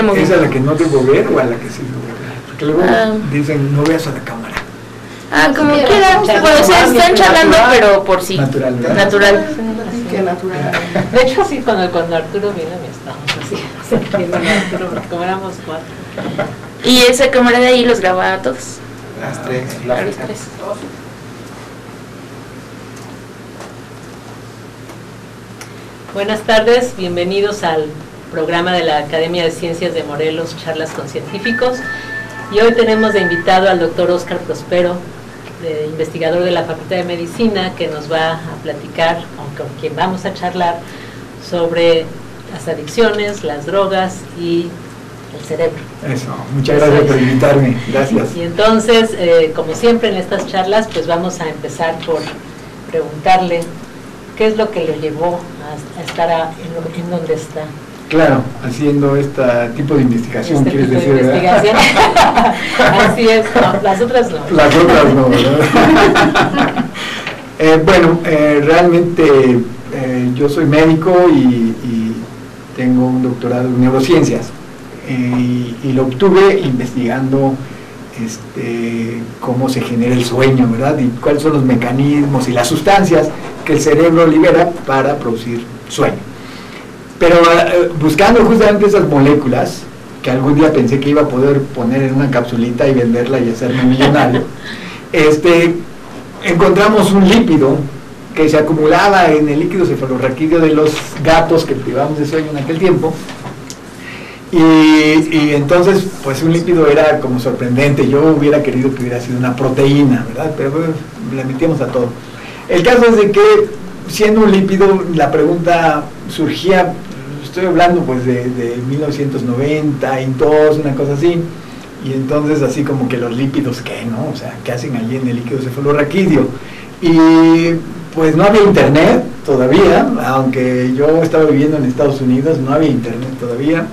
moviendo. ¿Es a la que no debo ver o a la que sí debo ver? Porque luego dicen, no veas a la cámara. Como quieran. Bueno, se están charlando, pero por sí. Natural, ¿verdad? Natural. Qué natural. De hecho, sí, cuando Arturo vino, estábamos así, viendo a Arturo, porque como éramos 4. Y esa cámara de ahí los graba a todos. Las tres. A los 3. Buenas tardes, bienvenidos al programa de la Academia de Ciencias de Morelos, Charlas con Científicos. Y hoy tenemos de invitado al doctor Óscar Prospero, investigador de la Facultad de Medicina, que nos va a platicar, con quien vamos a charlar, sobre las adicciones, las drogas y el cerebro. Eso, muchas gracias por invitarme, gracias. Y entonces, como siempre en estas charlas, pues vamos a empezar por preguntarle qué es lo que lo llevó a estar en donde está. Claro, haciendo este tipo de investigación, quieres decir, ¿verdad? Así es, no, las otras no. Las otras no, ¿verdad? Realmente yo soy médico y tengo un doctorado en neurociencias y lo obtuve investigando cómo se genera el sueño, ¿verdad? Y cuáles son los mecanismos y las sustancias que el cerebro libera para producir sueño. Pero buscando justamente esas moléculas, que algún día pensé que iba a poder poner en una capsulita y venderla y hacerme millonario, encontramos un lípido que se acumulaba en el líquido cefalorraquídeo de los gatos que privábamos de sueño en aquel tiempo. Y entonces, pues un lípido era como sorprendente. Yo hubiera querido que hubiera sido una proteína, ¿verdad? Pero bueno, le metíamos a todo. El caso es de que, siendo un lípido, la pregunta surgía, estoy hablando pues de 1992, una cosa así, y entonces así como que los lípidos, ¿qué, no? O sea, ¿qué hacen allí en el líquido cefalorraquídeo? Y pues no había internet todavía, aunque yo estaba viviendo en Estados Unidos, no había internet todavía.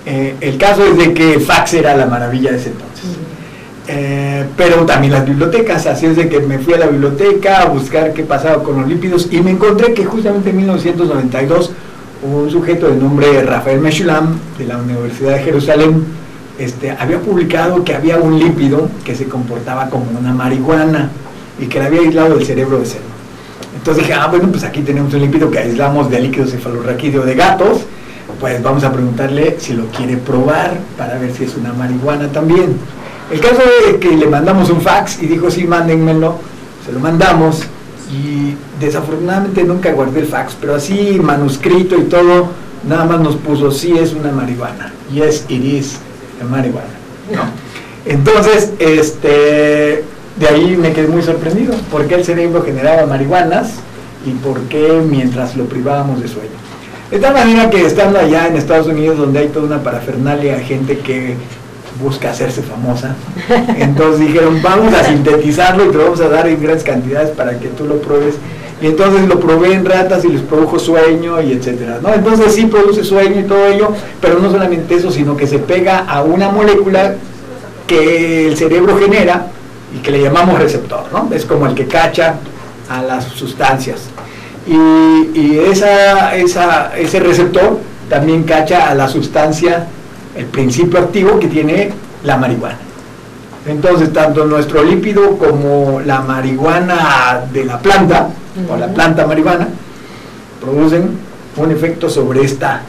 El caso es de que fax era la maravilla de ese entonces. Pero también las bibliotecas, así es de que me fui a la biblioteca a buscar qué pasaba con los lípidos y me encontré que justamente en 1992 un sujeto de nombre Rafael Meshulam de la Universidad de Jerusalén había publicado que había un lípido que se comportaba como una marihuana y que le había aislado del cerebro de cerdo. Entonces dije, bueno, pues aquí tenemos un lípido que aislamos del líquido cefalorraquídeo de gatos, pues vamos a preguntarle si lo quiere probar para ver si es una marihuana también. El caso es que le mandamos un fax y dijo, sí, mándenmelo, se lo mandamos y desafortunadamente nunca guardé el fax, pero así manuscrito y todo, nada más nos puso, sí es una marihuana, yes it is a marihuana, ¿no? Entonces, de ahí me quedé muy sorprendido, por qué el cerebro generaba marihuanas y por qué mientras lo privábamos de sueño. De tal manera que estando allá en Estados Unidos, donde hay toda una parafernalia, gente que busca hacerse famosa, entonces dijeron, vamos a sintetizarlo y te lo vamos a dar en grandes cantidades para que tú lo pruebes, y entonces lo probé en ratas y les produjo sueño y etcétera, ¿no? Entonces sí produce sueño y todo ello, pero no solamente eso, sino que se pega a una molécula que el cerebro genera y que le llamamos receptor, ¿no? Es como el que cacha a las sustancias, y ese receptor también cacha a la sustancia, el principio activo que tiene la marihuana. Entonces, tanto nuestro lípido como la marihuana de la planta, o la planta marihuana, producen un efecto sobre esta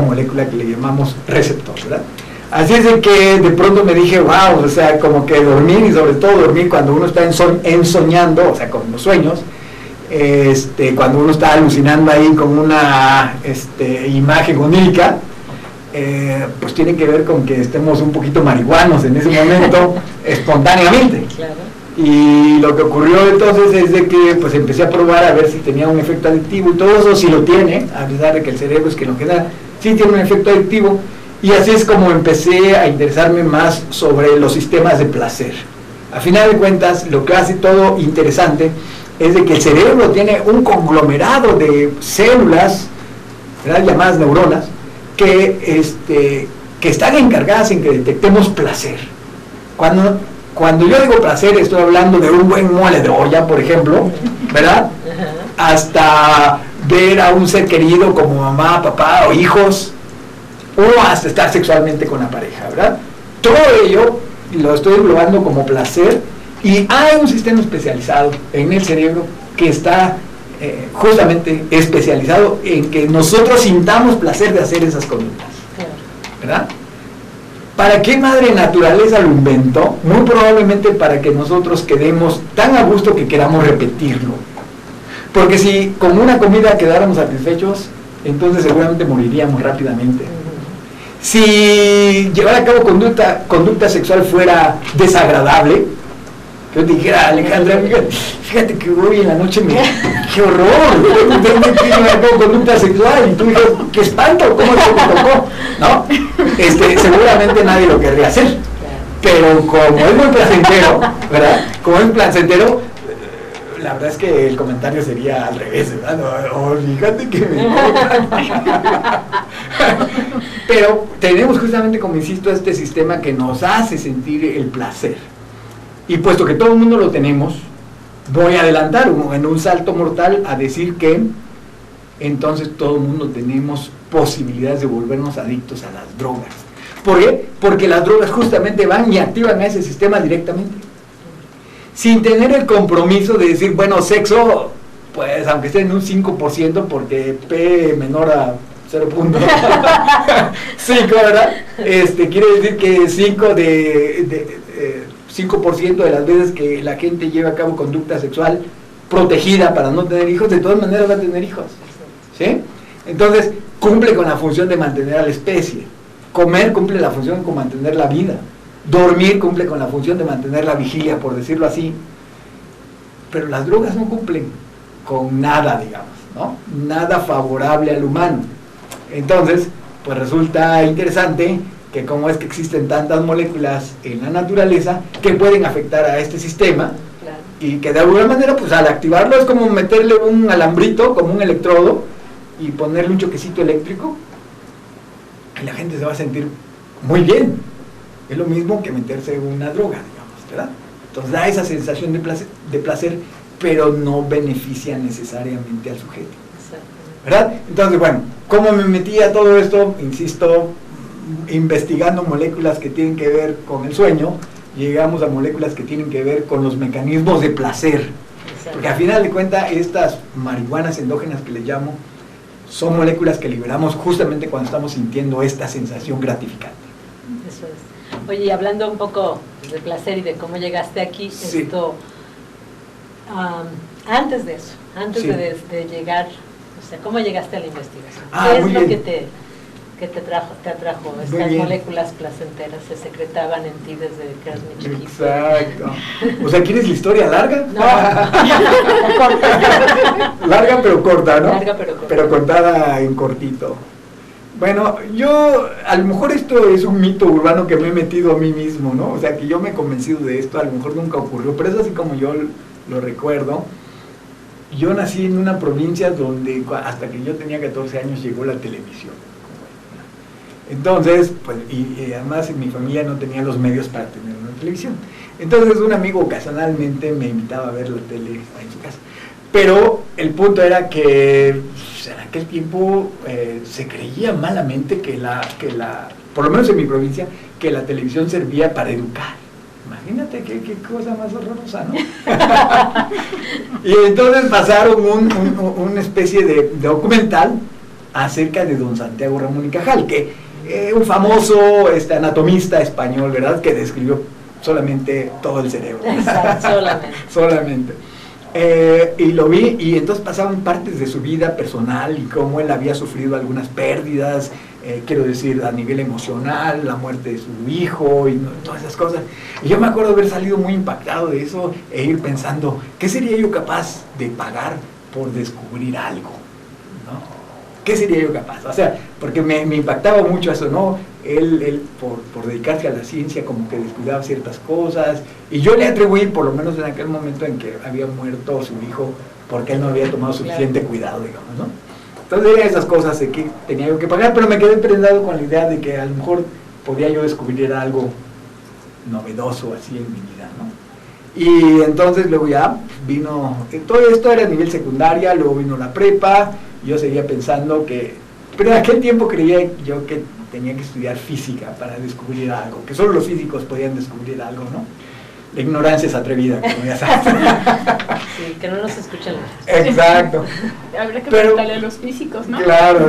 molécula que le llamamos receptor, ¿verdad? Así es de que de pronto me dije, wow, o sea, como que dormir, y sobre todo dormir cuando uno está ensoñando, o sea, con los sueños, cuando uno está alucinando ahí con una imagen onírica, pues tiene que ver con que estemos un poquito marihuanos en ese momento, espontáneamente. Claro. Y lo que ocurrió entonces es de que pues empecé a probar a ver si tenía un efecto adictivo, y todo eso sí lo tiene, a pesar de que el cerebro es que lo genera, sí tiene un efecto adictivo, y así es como empecé a interesarme más sobre los sistemas de placer. A final de cuentas, lo que hace todo interesante es de que el cerebro tiene un conglomerado de células, ¿verdad?, llamadas neuronas, que están encargadas en que detectemos placer. Cuando yo digo placer, estoy hablando de un buen mole de olla, por ejemplo, ¿verdad? Hasta ver a un ser querido como mamá, papá o hijos, o hasta estar sexualmente con la pareja, ¿verdad? Todo ello lo estoy englobando como placer, y hay un sistema especializado en el cerebro que está justamente especializado en que nosotros sintamos placer de hacer esas conductas, ¿verdad? ¿Para qué madre naturaleza lo inventó? Muy probablemente para que nosotros quedemos tan a gusto que queramos repetirlo. Porque si con una comida quedáramos satisfechos, entonces seguramente moriríamos rápidamente. Si llevar a cabo conducta sexual fuera desagradable, que yo te dijera, Alejandra, fíjate que hoy en la noche ¡qué horror! Tengo que llevar a cabo conducta sexual, y tú dices, ¡qué espanto! ¿Cómo se te tocó? ¿No? Seguramente nadie lo querría hacer. Pero como es muy placentero, ¿verdad? Como es placentero, la verdad es que el comentario sería al revés, ¿verdad? No, fíjate que me... Pero tenemos justamente, como insisto, este sistema que nos hace sentir el placer. Y puesto que todo el mundo lo tenemos, voy a adelantar en un salto mortal a decir que entonces todo el mundo tenemos posibilidades de volvernos adictos a las drogas. ¿Por qué? Porque las drogas justamente van y activan a ese sistema directamente, sin tener el compromiso de decir, bueno, sexo, pues aunque esté en un 5%, porque P menor a 0.5, ¿verdad? Quiere decir que 5% de las veces que la gente lleva a cabo conducta sexual protegida para no tener hijos, de todas maneras va a tener hijos, ¿sí? Entonces, cumple con la función de mantener a la especie. Comer cumple la función de mantener la vida. Dormir cumple con la función de mantener la vigilia, por decirlo así. Pero las drogas no cumplen con nada, digamos, ¿no? Nada favorable al humano. Entonces, pues resulta interesante que como es que existen tantas moléculas en la naturaleza que pueden afectar a este sistema, claro, y que de alguna manera, pues al activarlo es como meterle un alambrito, como un electrodo, y ponerle un choquecito eléctrico, y la gente se va a sentir muy bien. Es lo mismo que meterse una droga, digamos, ¿verdad? Entonces da esa sensación de placer, pero no beneficia necesariamente al sujeto, ¿verdad? Entonces, bueno, ¿cómo me metí a todo esto? Insisto, investigando moléculas que tienen que ver con el sueño, llegamos a moléculas que tienen que ver con los mecanismos de placer. Porque al final de cuentas, estas marihuanas endógenas que les llamo, son moléculas que liberamos justamente cuando estamos sintiendo esta sensación gratificante. Eso es. Oye, y hablando un poco de placer y de cómo llegaste aquí, sí, antes de eso, antes, sí, de llegar, o sea, ¿cómo llegaste a la investigación? ¿Qué es lo que te atrajo? Estas moléculas placenteras se secretaban en ti desde que eras muy chiquito. Exacto. O sea, ¿quieres la historia larga? No, larga pero corta, ¿no? Larga pero corta. Pero contada en cortito. Bueno, yo, a lo mejor esto es un mito urbano que me he metido a mí mismo, ¿no? O sea, que yo me he convencido de esto, a lo mejor nunca ocurrió, pero es así como yo lo recuerdo. Yo nací en una provincia donde hasta que yo tenía 14 años llegó la televisión. Entonces, pues, y además en mi familia no tenía los medios para tener una televisión. Entonces un amigo ocasionalmente me invitaba a ver la tele en su casa. Pero el punto era que pues, en aquel tiempo se creía malamente que por lo menos en mi provincia, que la televisión servía para educar. Imagínate qué cosa más horrorosa, ¿no? Y entonces pasaron una especie de documental acerca de don Santiago Ramón y Cajal, que un famoso anatomista español, ¿verdad?, que describió solamente todo el cerebro. Exacto, solamente. Y lo vi, y entonces pasaban partes de su vida personal y cómo él había sufrido algunas pérdidas, quiero decir, a nivel emocional, la muerte de su hijo y todas esas cosas. Y yo me acuerdo haber salido muy impactado de eso e ir pensando, ¿qué sería yo capaz de pagar por descubrir algo? ¿No? ¿Qué sería yo capaz? O sea, porque me impactaba mucho eso, ¿no? Él por dedicarse a la ciencia, como que descuidaba ciertas cosas, y yo le atribuí, por lo menos en aquel momento en que había muerto su hijo, porque él no había tomado suficiente cuidado, digamos, ¿no? Entonces eran esas cosas de que tenía yo que pagar, pero me quedé prendado con la idea de que a lo mejor podía yo descubrir algo novedoso así en mi vida, ¿no? Y entonces luego ya vino, todo esto era a nivel secundaria, luego vino la prepa. Yo seguía pensando pero en aquel tiempo creía yo que tenía que estudiar física para descubrir algo, que solo los físicos podían descubrir algo, ¿no? La ignorancia es atrevida, como ya sabes. Sí, que no nos escuchan. Exacto. Habrá que preguntarle a los físicos, ¿no? Claro,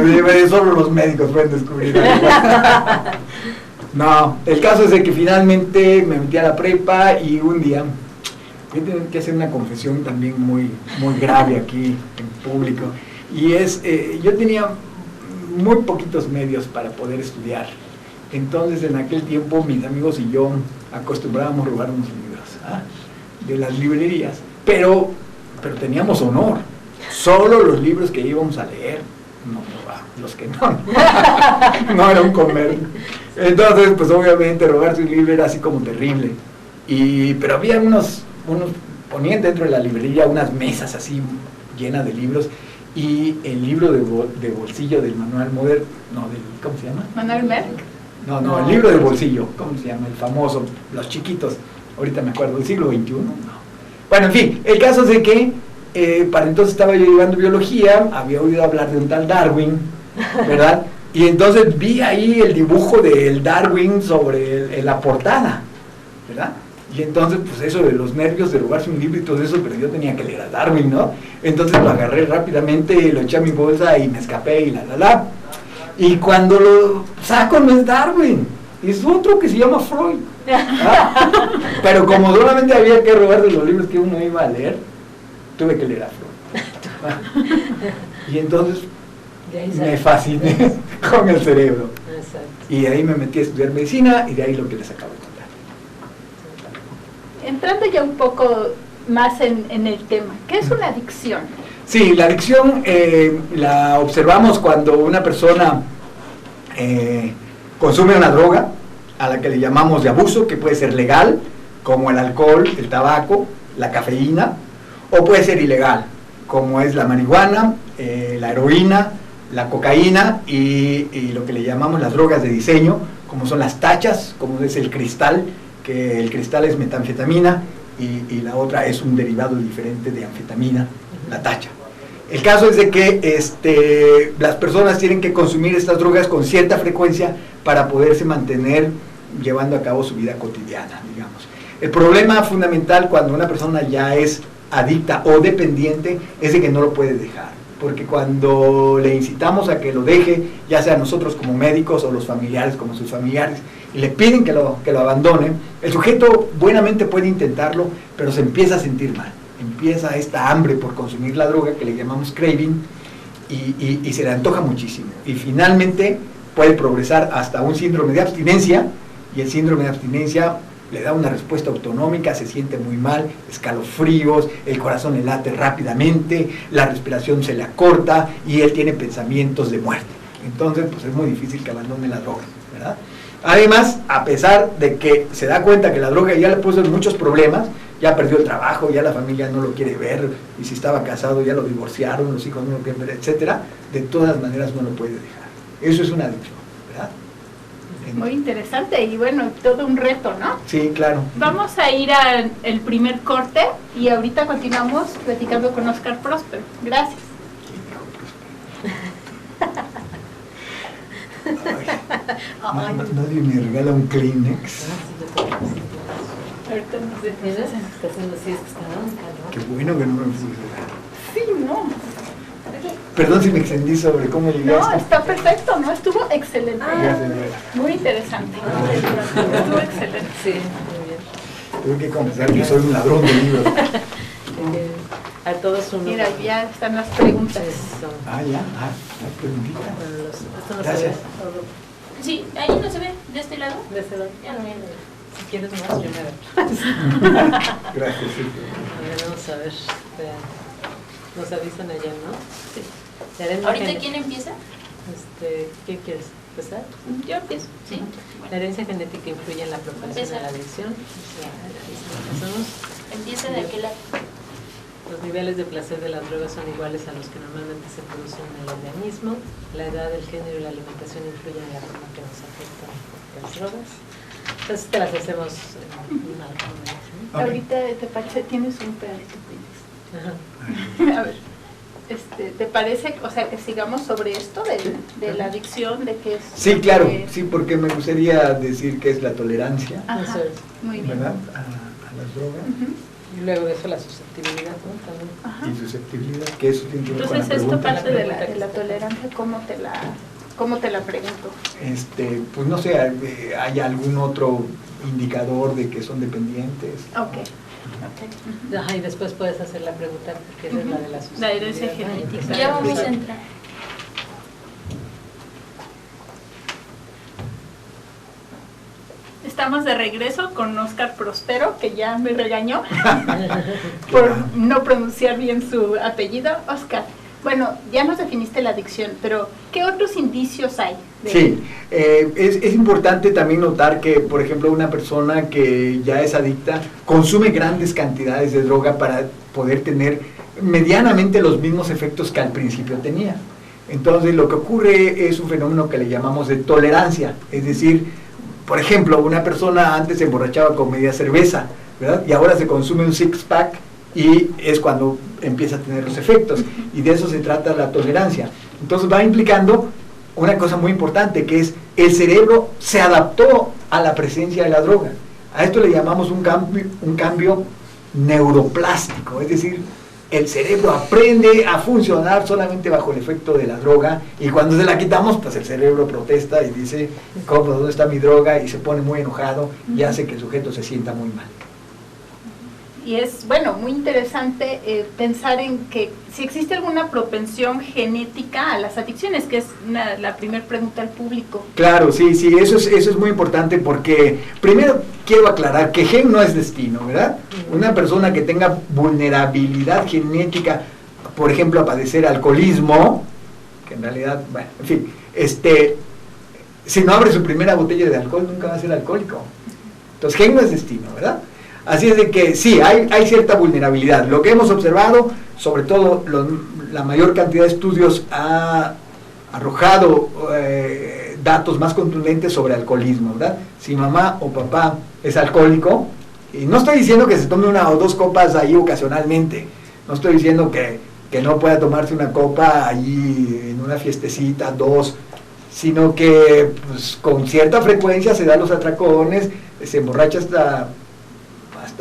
solo los médicos pueden descubrir algo. No, el caso es de que finalmente me metí a la prepa y un día voy a tener que hacer una confesión también muy grave aquí en público, y es, yo tenía muy poquitos medios para poder estudiar. Entonces en aquel tiempo mis amigos y yo acostumbrábamos a robarnos libros de las librerías, pero teníamos honor, solo los libros que íbamos a leer, no, los que no era un comer. Entonces pues obviamente robarse un libro era así como terrible, pero había unos ponían dentro de la librería unas mesas así llenas de libros, y el libro de bolsillo del Manuel Moder, ¿cómo se llama? Manuel Merck. No, el libro de bolsillo, ¿cómo se llama? El famoso, los chiquitos, ahorita me acuerdo, del siglo XXI, no. Bueno, en fin, el caso es de que para entonces estaba yo llevando biología, había oído hablar de un tal Darwin, ¿verdad? Y entonces vi ahí el dibujo del Darwin sobre la portada, ¿verdad? Y entonces, pues eso de los nervios de robarse un libro y todo eso, pero yo tenía que leer a Darwin, ¿no? Entonces lo agarré rápidamente, lo eché a mi bolsa y me escapé y Y cuando lo saco no es Darwin, es otro que se llama Freud. Pero como solamente había que robar de los libros que uno iba a leer, tuve que leer a Freud. Y entonces me fasciné con el cerebro. Exacto. Y ahí me metí a estudiar medicina y de ahí lo que les acabo de contar. Entrando ya un poco más en el tema, ¿qué es una adicción? Sí, la adicción la observamos cuando una persona consume una droga a la que le llamamos de abuso, que puede ser legal, como el alcohol, el tabaco, la cafeína, o puede ser ilegal, como es la marihuana, la heroína, la cocaína y lo que le llamamos las drogas de diseño, como son las tachas, como es el cristal, que el cristal es metanfetamina y la otra es un derivado diferente de anfetamina, la tacha. El caso es de que las personas tienen que consumir estas drogas con cierta frecuencia para poderse mantener llevando a cabo su vida cotidiana, digamos. El problema fundamental cuando una persona ya es adicta o dependiente es de que no lo puede dejar, porque cuando le incitamos a que lo deje, ya sea nosotros como médicos o los familiares como sus familiares, y le piden que lo abandone, el sujeto buenamente puede intentarlo, pero se empieza a sentir mal. Empieza esta hambre por consumir la droga que le llamamos craving y se le antoja muchísimo y finalmente puede progresar hasta un síndrome de abstinencia, y el síndrome de abstinencia le da una respuesta autonómica, se siente muy mal, escalofríos, el corazón le late rápidamente, la respiración se le acorta y él tiene pensamientos de muerte. Entonces pues es muy difícil que abandone la droga, ¿verdad? Además, a pesar de que se da cuenta que la droga ya le puso muchos problemas, ya perdió el trabajo, ya la familia no lo quiere ver, y si estaba casado ya lo divorciaron, los hijos no lo quieren ver, etcétera, de todas maneras no lo puede dejar. Eso es una adicción, ¿verdad? Muy interesante y bueno, todo un reto, ¿no? Sí, claro. Vamos a ir al primer corte y ahorita continuamos platicando con Óscar Próspero. Gracias. Nadie me regala un Kleenex. Ahorita nos ¿Tienes? Está haciendo así, es que está dando un calor. Qué bueno que no me puse. Sí, no. Perdón si me extendí sobre cómo llegué a No, esto. está perfecto, ¿no? Estuvo excelente. Gracias. Muy interesante. Estuvo excelente. Sí, muy bien. Tengo que confesar que soy un ladrón de libros. A todos uno. Mira, ya están las preguntas. Eso. Ah, ya, la preguntita. Bueno, esto no Gracias. se ve. Sí, ahí no se ve, de este lado. De ese lado. Ya no viene. Si quieres más, yo me veo. Gracias. Sí. A ver, vamos a ver. Nos avisan allá, ¿no? Sí. Herencia ¿Ahorita genética. quién empieza? ¿Qué quieres? ¿Empezar? Yo empiezo. Sí. La herencia genética influye en la propensión a la adicción. Empezamos. Empieza de aquel lado. Los niveles de placer de las drogas son iguales a los que normalmente se producen en el organismo. La edad, el género y la alimentación influyen en la forma que nos afectan las drogas. Entonces te las hacemos una a una, ¿no? Ahorita te parece, tienes un pedacito. Ajá. A ver. ¿te parece, o sea, que sigamos sobre esto de la adicción, de qué es? Sí, claro, sí, porque me gustaría decir que es la tolerancia, Ajá, Eso es. muy bien. ¿verdad? A las drogas. Ujú, Y luego de eso la susceptibilidad, ¿no? También. ajá. Y susceptibilidad, que eso tiene que ver con la Entonces, esto pregunta. parte de la tolerancia, ¿cómo te la pregunto? Pues no sé, ¿hay algún otro indicador de que son dependientes? Ok. Ujú. Ajá, y después puedes hacer la pregunta, que es la de la susceptibilidad. La herencia ¿no? genética. Ya vamos a entrar. Estamos de regreso con Óscar Prospero, que ya me regañó por no pronunciar bien su apellido. Óscar, bueno, ya nos definiste la adicción, pero ¿qué otros indicios hay? Sí, es importante también notar que, por ejemplo, una persona que ya es adicta consume grandes cantidades de droga para poder tener medianamente los mismos efectos que al principio tenía. Entonces, lo que ocurre es un fenómeno que le llamamos de tolerancia, es decir, por ejemplo, una persona antes se emborrachaba con media cerveza, ¿verdad? Y ahora se consume un six-pack y es cuando empieza a tener los efectos. Y de eso se trata la tolerancia. Entonces va implicando una cosa muy importante, que es el cerebro se adaptó a la presencia de la droga. A esto le llamamos un cambio neuroplástico, es decir, el cerebro aprende a funcionar solamente bajo el efecto de la droga, y cuando se la quitamos, pues el cerebro protesta y dice, ¿cómo? ¿Dónde está mi droga? Y se pone muy enojado y hace que el sujeto se sienta muy mal. Y es, bueno, muy interesante pensar en que si existe alguna propensión genética a las adicciones, que es la primera pregunta al público. Claro, sí, eso es muy importante, porque primero quiero aclarar que gen no es destino, ¿verdad? Una persona que tenga vulnerabilidad genética, por ejemplo, a padecer alcoholismo, que en realidad, bueno, en fin, si no abre su primera botella de alcohol, nunca va a ser alcohólico. Entonces, gen no es destino, ¿verdad? Así es de que sí, hay cierta vulnerabilidad. Lo que hemos observado, sobre todo la mayor cantidad de estudios ha arrojado datos más contundentes sobre alcoholismo, ¿verdad? Si mamá o papá es alcohólico, y no estoy diciendo que se tome una o dos copas ahí ocasionalmente, no estoy diciendo que no pueda tomarse una copa allí en una fiestecita, dos, sino que pues, con cierta frecuencia se da los atracones, se emborracha hasta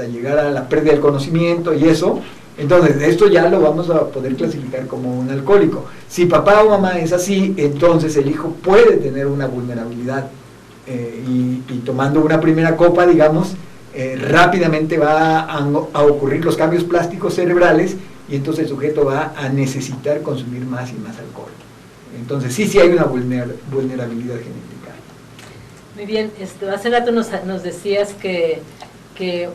llegar a la pérdida del conocimiento y eso. Entonces, esto ya lo vamos a poder clasificar como un alcohólico. Si papá o mamá es así, entonces el hijo puede tener una vulnerabilidad y tomando una primera copa, digamos, rápidamente va a ocurrir los cambios plásticos cerebrales y entonces el sujeto va a necesitar consumir más y más alcohol. Entonces, sí hay una vulnerabilidad genética. Muy bien, hace rato nos decías que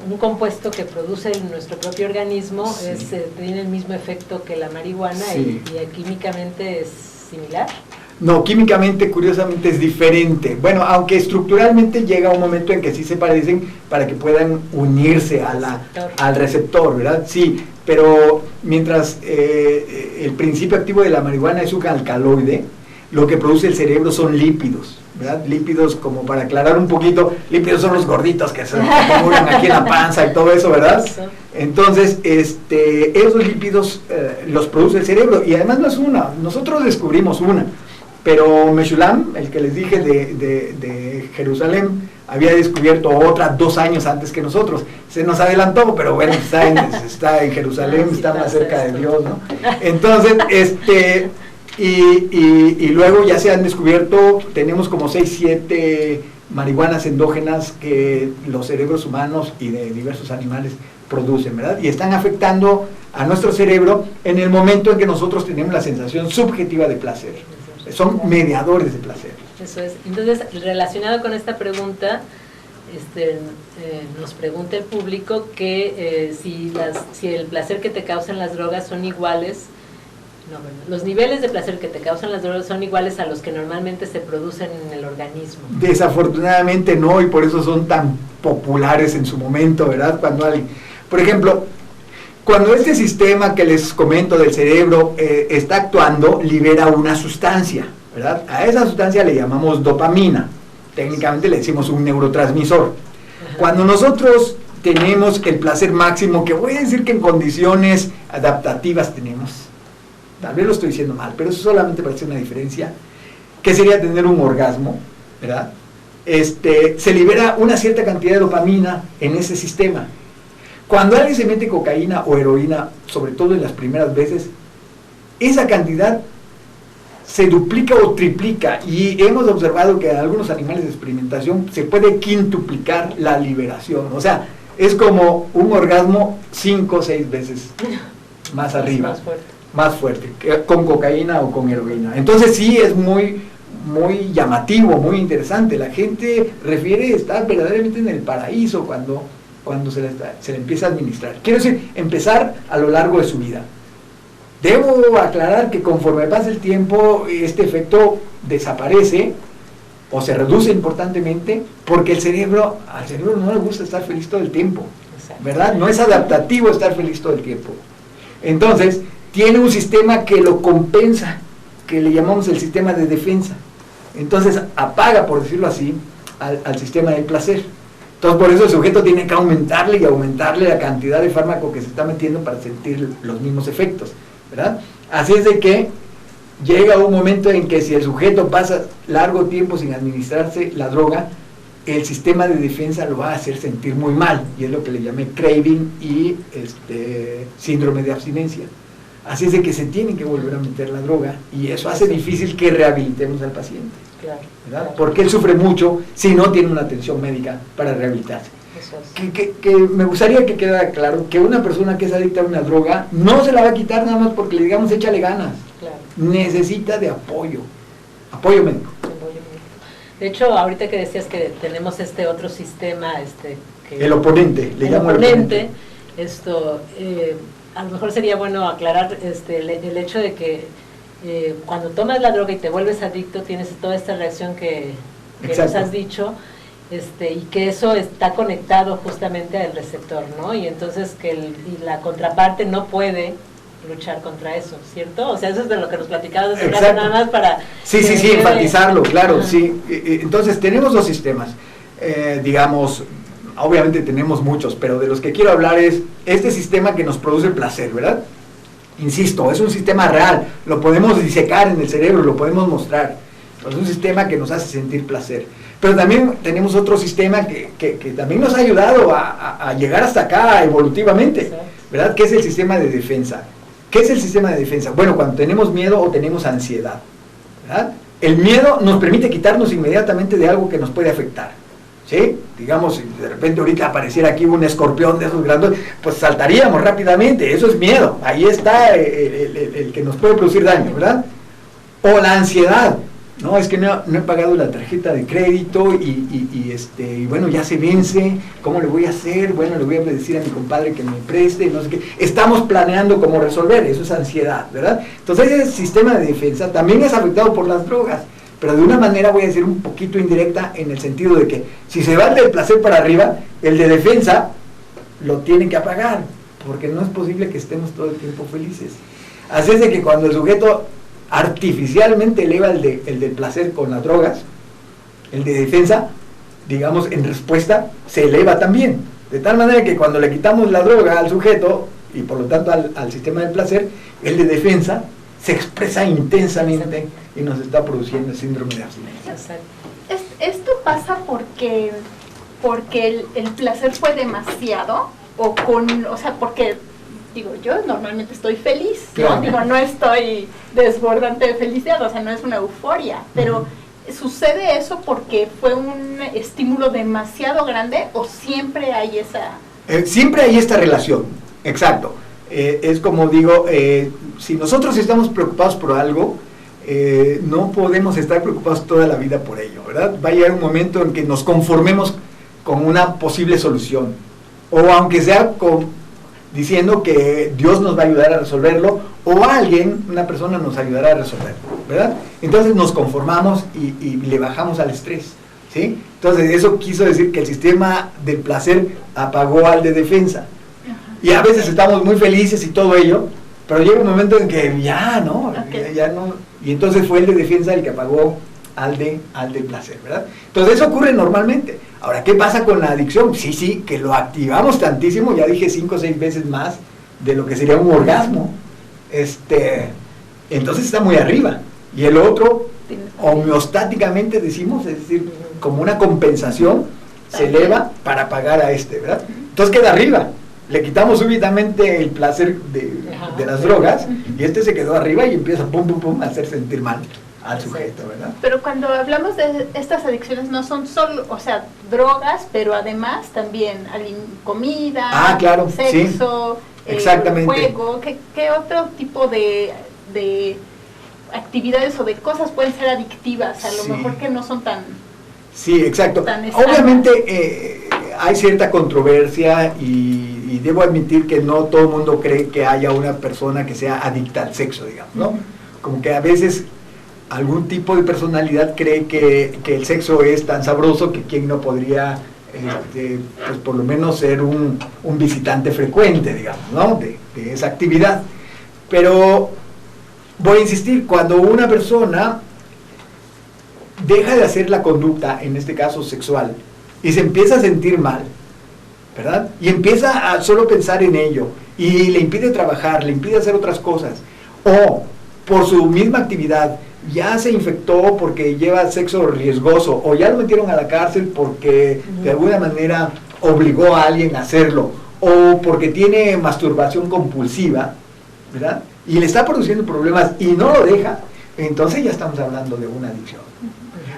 un compuesto que produce nuestro propio organismo Sí. Tiene el mismo efecto que la marihuana. Sí. y químicamente es similar. No, químicamente, curiosamente, es diferente. Bueno, aunque estructuralmente llega un momento en que sí se parecen para que puedan unirse al receptor, ¿verdad? Sí, pero mientras el principio activo de la marihuana es un alcaloide, lo que produce el cerebro son lípidos, ¿verdad? Lípidos, como para aclarar un poquito, lípidos son los gorditos que se acumulan aquí en la panza y todo eso, ¿verdad? Entonces, esos lípidos los produce el cerebro, y además no es una, nosotros descubrimos una, pero Meshulam, el que les dije de Jerusalén, había descubierto otra 2 años antes que nosotros. Se nos adelantó, pero bueno, está en Jerusalén, está más cerca de Dios, ¿no? Entonces, y luego ya se han descubierto, tenemos como 6, 7 marihuanas endógenas que los cerebros humanos y de diversos animales producen, ¿verdad? Y están afectando a nuestro cerebro en el momento en que nosotros tenemos la sensación subjetiva de placer. Son mediadores de placer. Eso es. Entonces, relacionado con esta pregunta, nos pregunta el público que si el placer que te causan las drogas son iguales, los niveles de placer que te causan las drogas son iguales a los que normalmente se producen en el organismo. Desafortunadamente no, y por eso son tan populares en su momento, ¿verdad? Cuando alguien, por ejemplo, cuando este sistema que les comento del cerebro está actuando, libera una sustancia, ¿verdad? A esa sustancia le llamamos dopamina, técnicamente le decimos un neurotransmisor. Cuando nosotros tenemos el placer máximo, que voy a decir que en condiciones adaptativas tenemos, tal vez lo estoy diciendo mal, pero eso solamente para hacer una diferencia, que sería tener un orgasmo, ¿verdad? Se libera una cierta cantidad de dopamina en ese sistema. Cuando alguien se mete cocaína o heroína, sobre todo en las primeras veces, esa cantidad se duplica o triplica, y hemos observado que en algunos animales de experimentación se puede quintuplicar la liberación, o sea, es como un orgasmo 5 o 6 veces más arriba, más fuerte, con cocaína o con heroína. Entonces sí es muy llamativo, muy interesante. La gente refiere estar verdaderamente en el paraíso cuando se le empieza a administrar. Quiero decir, empezar a lo largo de su vida. Debo aclarar que conforme pasa el tiempo, este efecto desaparece o se reduce importantemente, porque al cerebro no le gusta estar feliz todo el tiempo, ¿verdad? No es adaptativo estar feliz todo el tiempo. Entonces, tiene un sistema que lo compensa, que le llamamos el sistema de defensa. Entonces, apaga, por decirlo así, al sistema del placer. Entonces, por eso el sujeto tiene que aumentarle y aumentarle la cantidad de fármaco que se está metiendo para sentir los mismos efectos, ¿verdad? Así es de que llega un momento en que si el sujeto pasa largo tiempo sin administrarse la droga, el sistema de defensa lo va a hacer sentir muy mal, y es lo que le llamé craving y síndrome de abstinencia. Así es de que se tiene que volver a meter la droga, y eso hace difícil que rehabilitemos al paciente, claro, ¿verdad? Claro. Porque él sufre mucho si no tiene una atención médica para rehabilitarse. Eso es. Que me gustaría que quedara claro que una persona que es adicta a una droga no se la va a quitar nada más porque le digamos échale ganas. Claro. Necesita de apoyo médico. De hecho, ahorita que decías que tenemos este otro sistema, que El oponente, le el llamo el oponente, oponente. a lo mejor sería bueno aclarar el hecho de que cuando tomas la droga y te vuelves adicto, tienes toda esta reacción que nos has dicho, y que eso está conectado justamente al receptor, ¿no? Y entonces y la contraparte no puede luchar contra eso, ¿cierto? O sea, eso es de lo que nos platicabas hace rato, nada más para... Sí, enfatizarlo, claro, sí. Entonces, tenemos dos sistemas, digamos, obviamente tenemos muchos, pero de los que quiero hablar es este sistema que nos produce placer, ¿verdad? Insisto, es un sistema real, lo podemos disecar en el cerebro, lo podemos mostrar, es un sistema que nos hace sentir placer. Pero también tenemos otro sistema que también nos ha ayudado a llegar hasta acá evolutivamente, ¿verdad? Que es el sistema de defensa. ¿Qué es el sistema de defensa? Bueno, cuando tenemos miedo o tenemos ansiedad, ¿verdad? El miedo nos permite quitarnos inmediatamente de algo que nos puede afectar, ¿sí? Digamos, si de repente ahorita apareciera aquí un escorpión de esos grandes, pues saltaríamos rápidamente, eso es miedo, ahí está el que nos puede producir daño, ¿verdad? O la ansiedad. No, es que no he pagado la tarjeta de crédito y bueno, ya se vence, ¿cómo le voy a hacer? Bueno, le voy a decir a mi compadre que me preste, no sé qué. Estamos planeando cómo resolver, eso es ansiedad, ¿verdad? Entonces ese sistema de defensa también es afectado por las drogas, pero de una manera, voy a decir, un poquito indirecta, en el sentido de que si se va el del placer para arriba, el de defensa lo tiene que apagar, porque no es posible que estemos todo el tiempo felices. Así es de que cuando el sujeto artificialmente eleva el del placer con las drogas, el de defensa, digamos, en respuesta, se eleva también, de tal manera que cuando le quitamos la droga al sujeto, y por lo tanto al sistema del placer, el de defensa se expresa intensamente y nos está produciendo el síndrome de abstinencia. ¿Esto pasa porque el placer fue demasiado? O sea, porque... Digo, yo normalmente estoy feliz, ¿no? Claro. Digo, no estoy desbordante de felicidad, o sea, no es una euforia, pero ¿sucede eso porque fue un estímulo demasiado grande o siempre hay esa...? Siempre hay esta relación, exacto. Es como digo, si nosotros estamos preocupados por algo, no podemos estar preocupados toda la vida por ello, ¿verdad? Va a llegar un momento en que nos conformemos con una posible solución, o aunque sea diciendo que Dios nos va a ayudar a resolverlo, o alguien, una persona nos ayudará a resolverlo, ¿verdad? Entonces nos conformamos y le bajamos al estrés, ¿sí? Entonces eso quiso decir que el sistema del placer apagó al de defensa. Y a veces estamos muy felices y todo ello, pero llega un momento en que ya no, ya no, y entonces fue el de defensa el que apagó al de placer, ¿verdad? Entonces eso ocurre normalmente. Ahora, ¿qué pasa con la adicción? Sí, que lo activamos tantísimo, ya dije 5 o 6 veces más de lo que sería un orgasmo. entonces está muy arriba. Y el otro, homeostáticamente decimos, es decir, como una compensación, se eleva para pagar a este, ¿verdad? Entonces queda arriba. Le quitamos súbitamente el placer de las drogas y este se quedó arriba y empieza pum, pum, pum, a hacer sentir mal al sujeto, ¿verdad? Pero cuando hablamos de estas adicciones no son solo, o sea, drogas, pero además también comida, claro, sexo, sí, exactamente. Juego. ¿Qué otro tipo de actividades o de cosas pueden ser adictivas? A lo mejor que no son tan... Sí, exacto. Obviamente hay cierta controversia y debo admitir que no todo el mundo cree que haya una persona que sea adicta al sexo, digamos, ¿no? Como que a veces algún tipo de personalidad cree que el sexo es tan sabroso que quien no podría, pues por lo menos ser un visitante frecuente, digamos, ¿no? De esa actividad. Pero voy a insistir, cuando una persona deja de hacer la conducta, en este caso sexual, y se empieza a sentir mal, ¿verdad? Y empieza a solo pensar en ello, y le impide trabajar, le impide hacer otras cosas, o por su misma actividad ya se infectó porque lleva sexo riesgoso, o ya lo metieron a la cárcel porque de alguna manera obligó a alguien a hacerlo, o porque tiene masturbación compulsiva, ¿verdad? Y le está produciendo problemas y no lo deja, entonces ya estamos hablando de una adicción.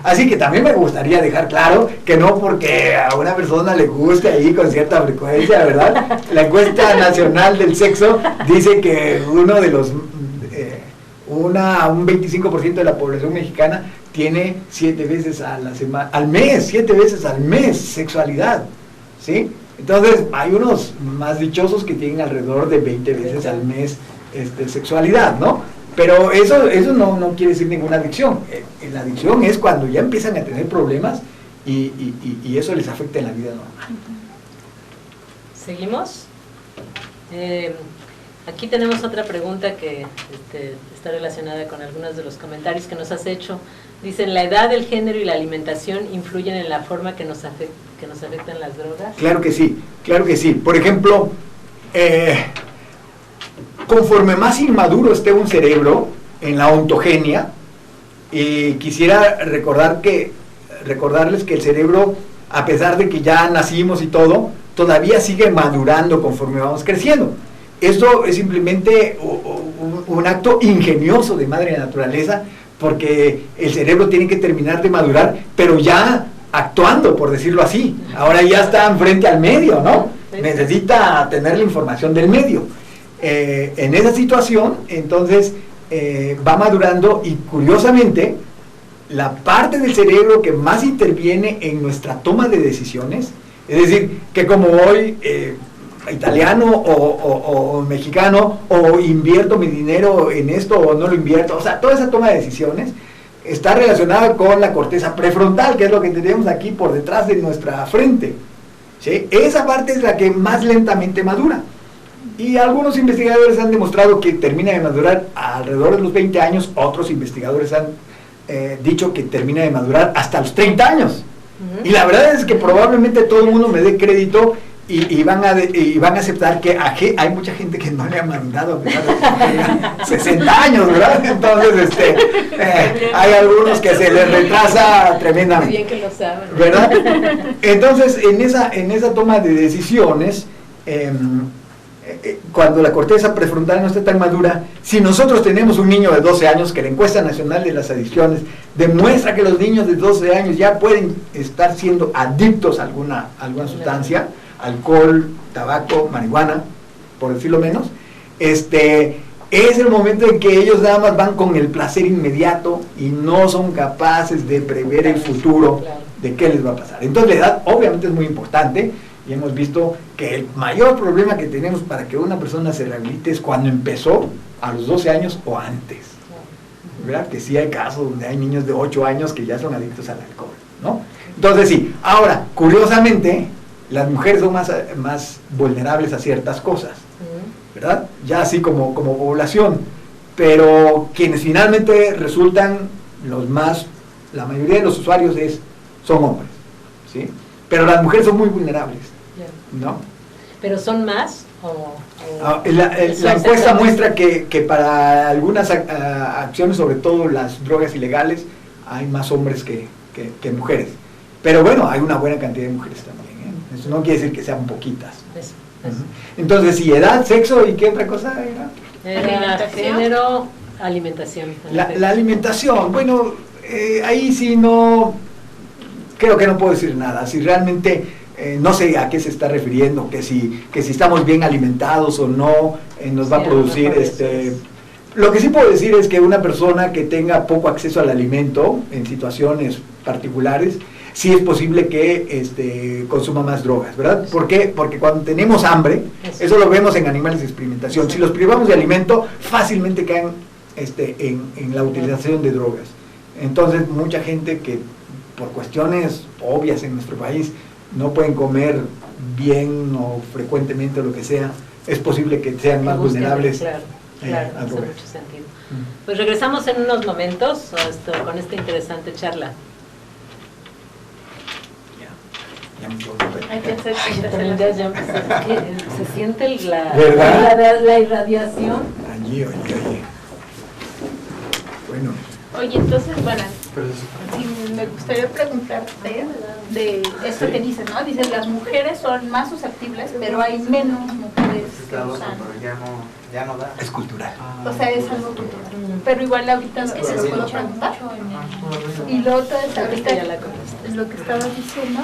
Así que también me gustaría dejar claro que no porque a una persona le guste ahí con cierta frecuencia, ¿verdad? La encuesta nacional del sexo dice que uno de los un 25% de la población mexicana tiene 7 veces a la semana, al mes, 7 veces al mes sexualidad, ¿sí? Entonces hay unos más dichosos que tienen alrededor de 20 veces al mes sexualidad, ¿no? Pero eso no quiere decir ninguna adicción. La adicción es cuando ya empiezan a tener problemas y eso les afecta en la vida normal. ¿Seguimos? Aquí tenemos otra pregunta que está relacionada con algunos de los comentarios que nos has hecho. Dicen, ¿la edad, el género y la alimentación influyen en la forma que nos afectan las drogas? Claro que sí, claro que sí. Por ejemplo, conforme más inmaduro esté un cerebro en la ontogenia, y quisiera recordarles que el cerebro, a pesar de que ya nacimos y todo, todavía sigue madurando conforme vamos creciendo. Esto es simplemente un acto ingenioso de madre naturaleza, porque el cerebro tiene que terminar de madurar, pero ya actuando, por decirlo así. Ahora ya está enfrente al medio, ¿no? Necesita tener la información del medio. En esa situación, entonces, va madurando y curiosamente, la parte del cerebro que más interviene en nuestra toma de decisiones, es decir, que como hoy... italiano o mexicano, o invierto mi dinero en esto o no lo invierto, o sea, toda esa toma de decisiones está relacionada con la corteza prefrontal, que es lo que tenemos aquí por detrás de nuestra frente, ¿sí? Esa parte es la que más lentamente madura, y algunos investigadores han demostrado que termina de madurar alrededor de los 20 años, otros investigadores han dicho que termina de madurar hasta los 30 años, y la verdad es que probablemente todo el mundo me dé crédito y van a aceptar que hay mucha gente que no le ha madurado a pesar de 60 años, ¿verdad? Entonces, hay algunos que se les retrasa tremendamente. Bien que lo saben, ¿verdad? Entonces, en esa toma de decisiones, cuando la corteza prefrontal no está tan madura, si nosotros tenemos un niño de 12 años, que la encuesta nacional de las adicciones demuestra que los niños de 12 años ya pueden estar siendo adictos a alguna sustancia, alcohol, tabaco, marihuana, por decirlo menos, es el momento en que ellos nada más van con el placer inmediato y no son capaces de prever el futuro de qué les va a pasar. Entonces la edad obviamente es muy importante, y hemos visto que el mayor problema que tenemos para que una persona se rehabilite es cuando empezó, a los 12 años o antes, ¿verdad? Que sí hay casos donde hay niños de 8 años que ya son adictos al alcohol, ¿no? Entonces sí, ahora, curiosamente, las mujeres son más vulnerables a ciertas cosas, ¿verdad? Ya así como población, pero quienes finalmente resultan la mayoría de los usuarios son hombres, ¿sí? Pero las mujeres son muy vulnerables, ¿no? ¿Pero son más? La encuesta muestra que para algunas acciones, sobre todo las drogas ilegales, hay más hombres que mujeres. Pero bueno, hay una buena cantidad de mujeres también, ¿eh? Eso no quiere decir que sean poquitas. Eso. Entonces, sí, edad, sexo y qué otra cosa era. Era género, alimentación. La alimentación, bueno, ahí sí no, creo que no puedo decir nada. Si realmente no sé a qué se está refiriendo, que si estamos bien alimentados o no, nos va a producir Lo que sí puedo decir es que una persona que tenga poco acceso al alimento en situaciones particulares, sí es posible que consuma más drogas, ¿verdad? ¿Por qué? Porque cuando tenemos hambre, eso lo vemos en animales de experimentación, si los privamos de alimento, fácilmente caen en la utilización de drogas. Entonces, mucha gente que por cuestiones obvias en nuestro país no pueden comer bien o frecuentemente o lo que sea, es posible que sean más vulnerables. Claro, hace mucho sentido. Pues regresamos en unos momentos con esta interesante charla. Hay que hacer se siente la irradiación. Allí. Bueno. Oye, entonces, bueno, sí, me gustaría preguntarte de esto que dices, ¿no? Dices, las mujeres son más susceptibles, pero hay menos mujeres que usan. Ya no da. Es cultural. O sea, es algo cultural. Pero igual ahorita Es que lo se puedo escucha preguntar. mucho en el... Y lo otro es ahorita Ya la contesté. es lo que estabas diciendo.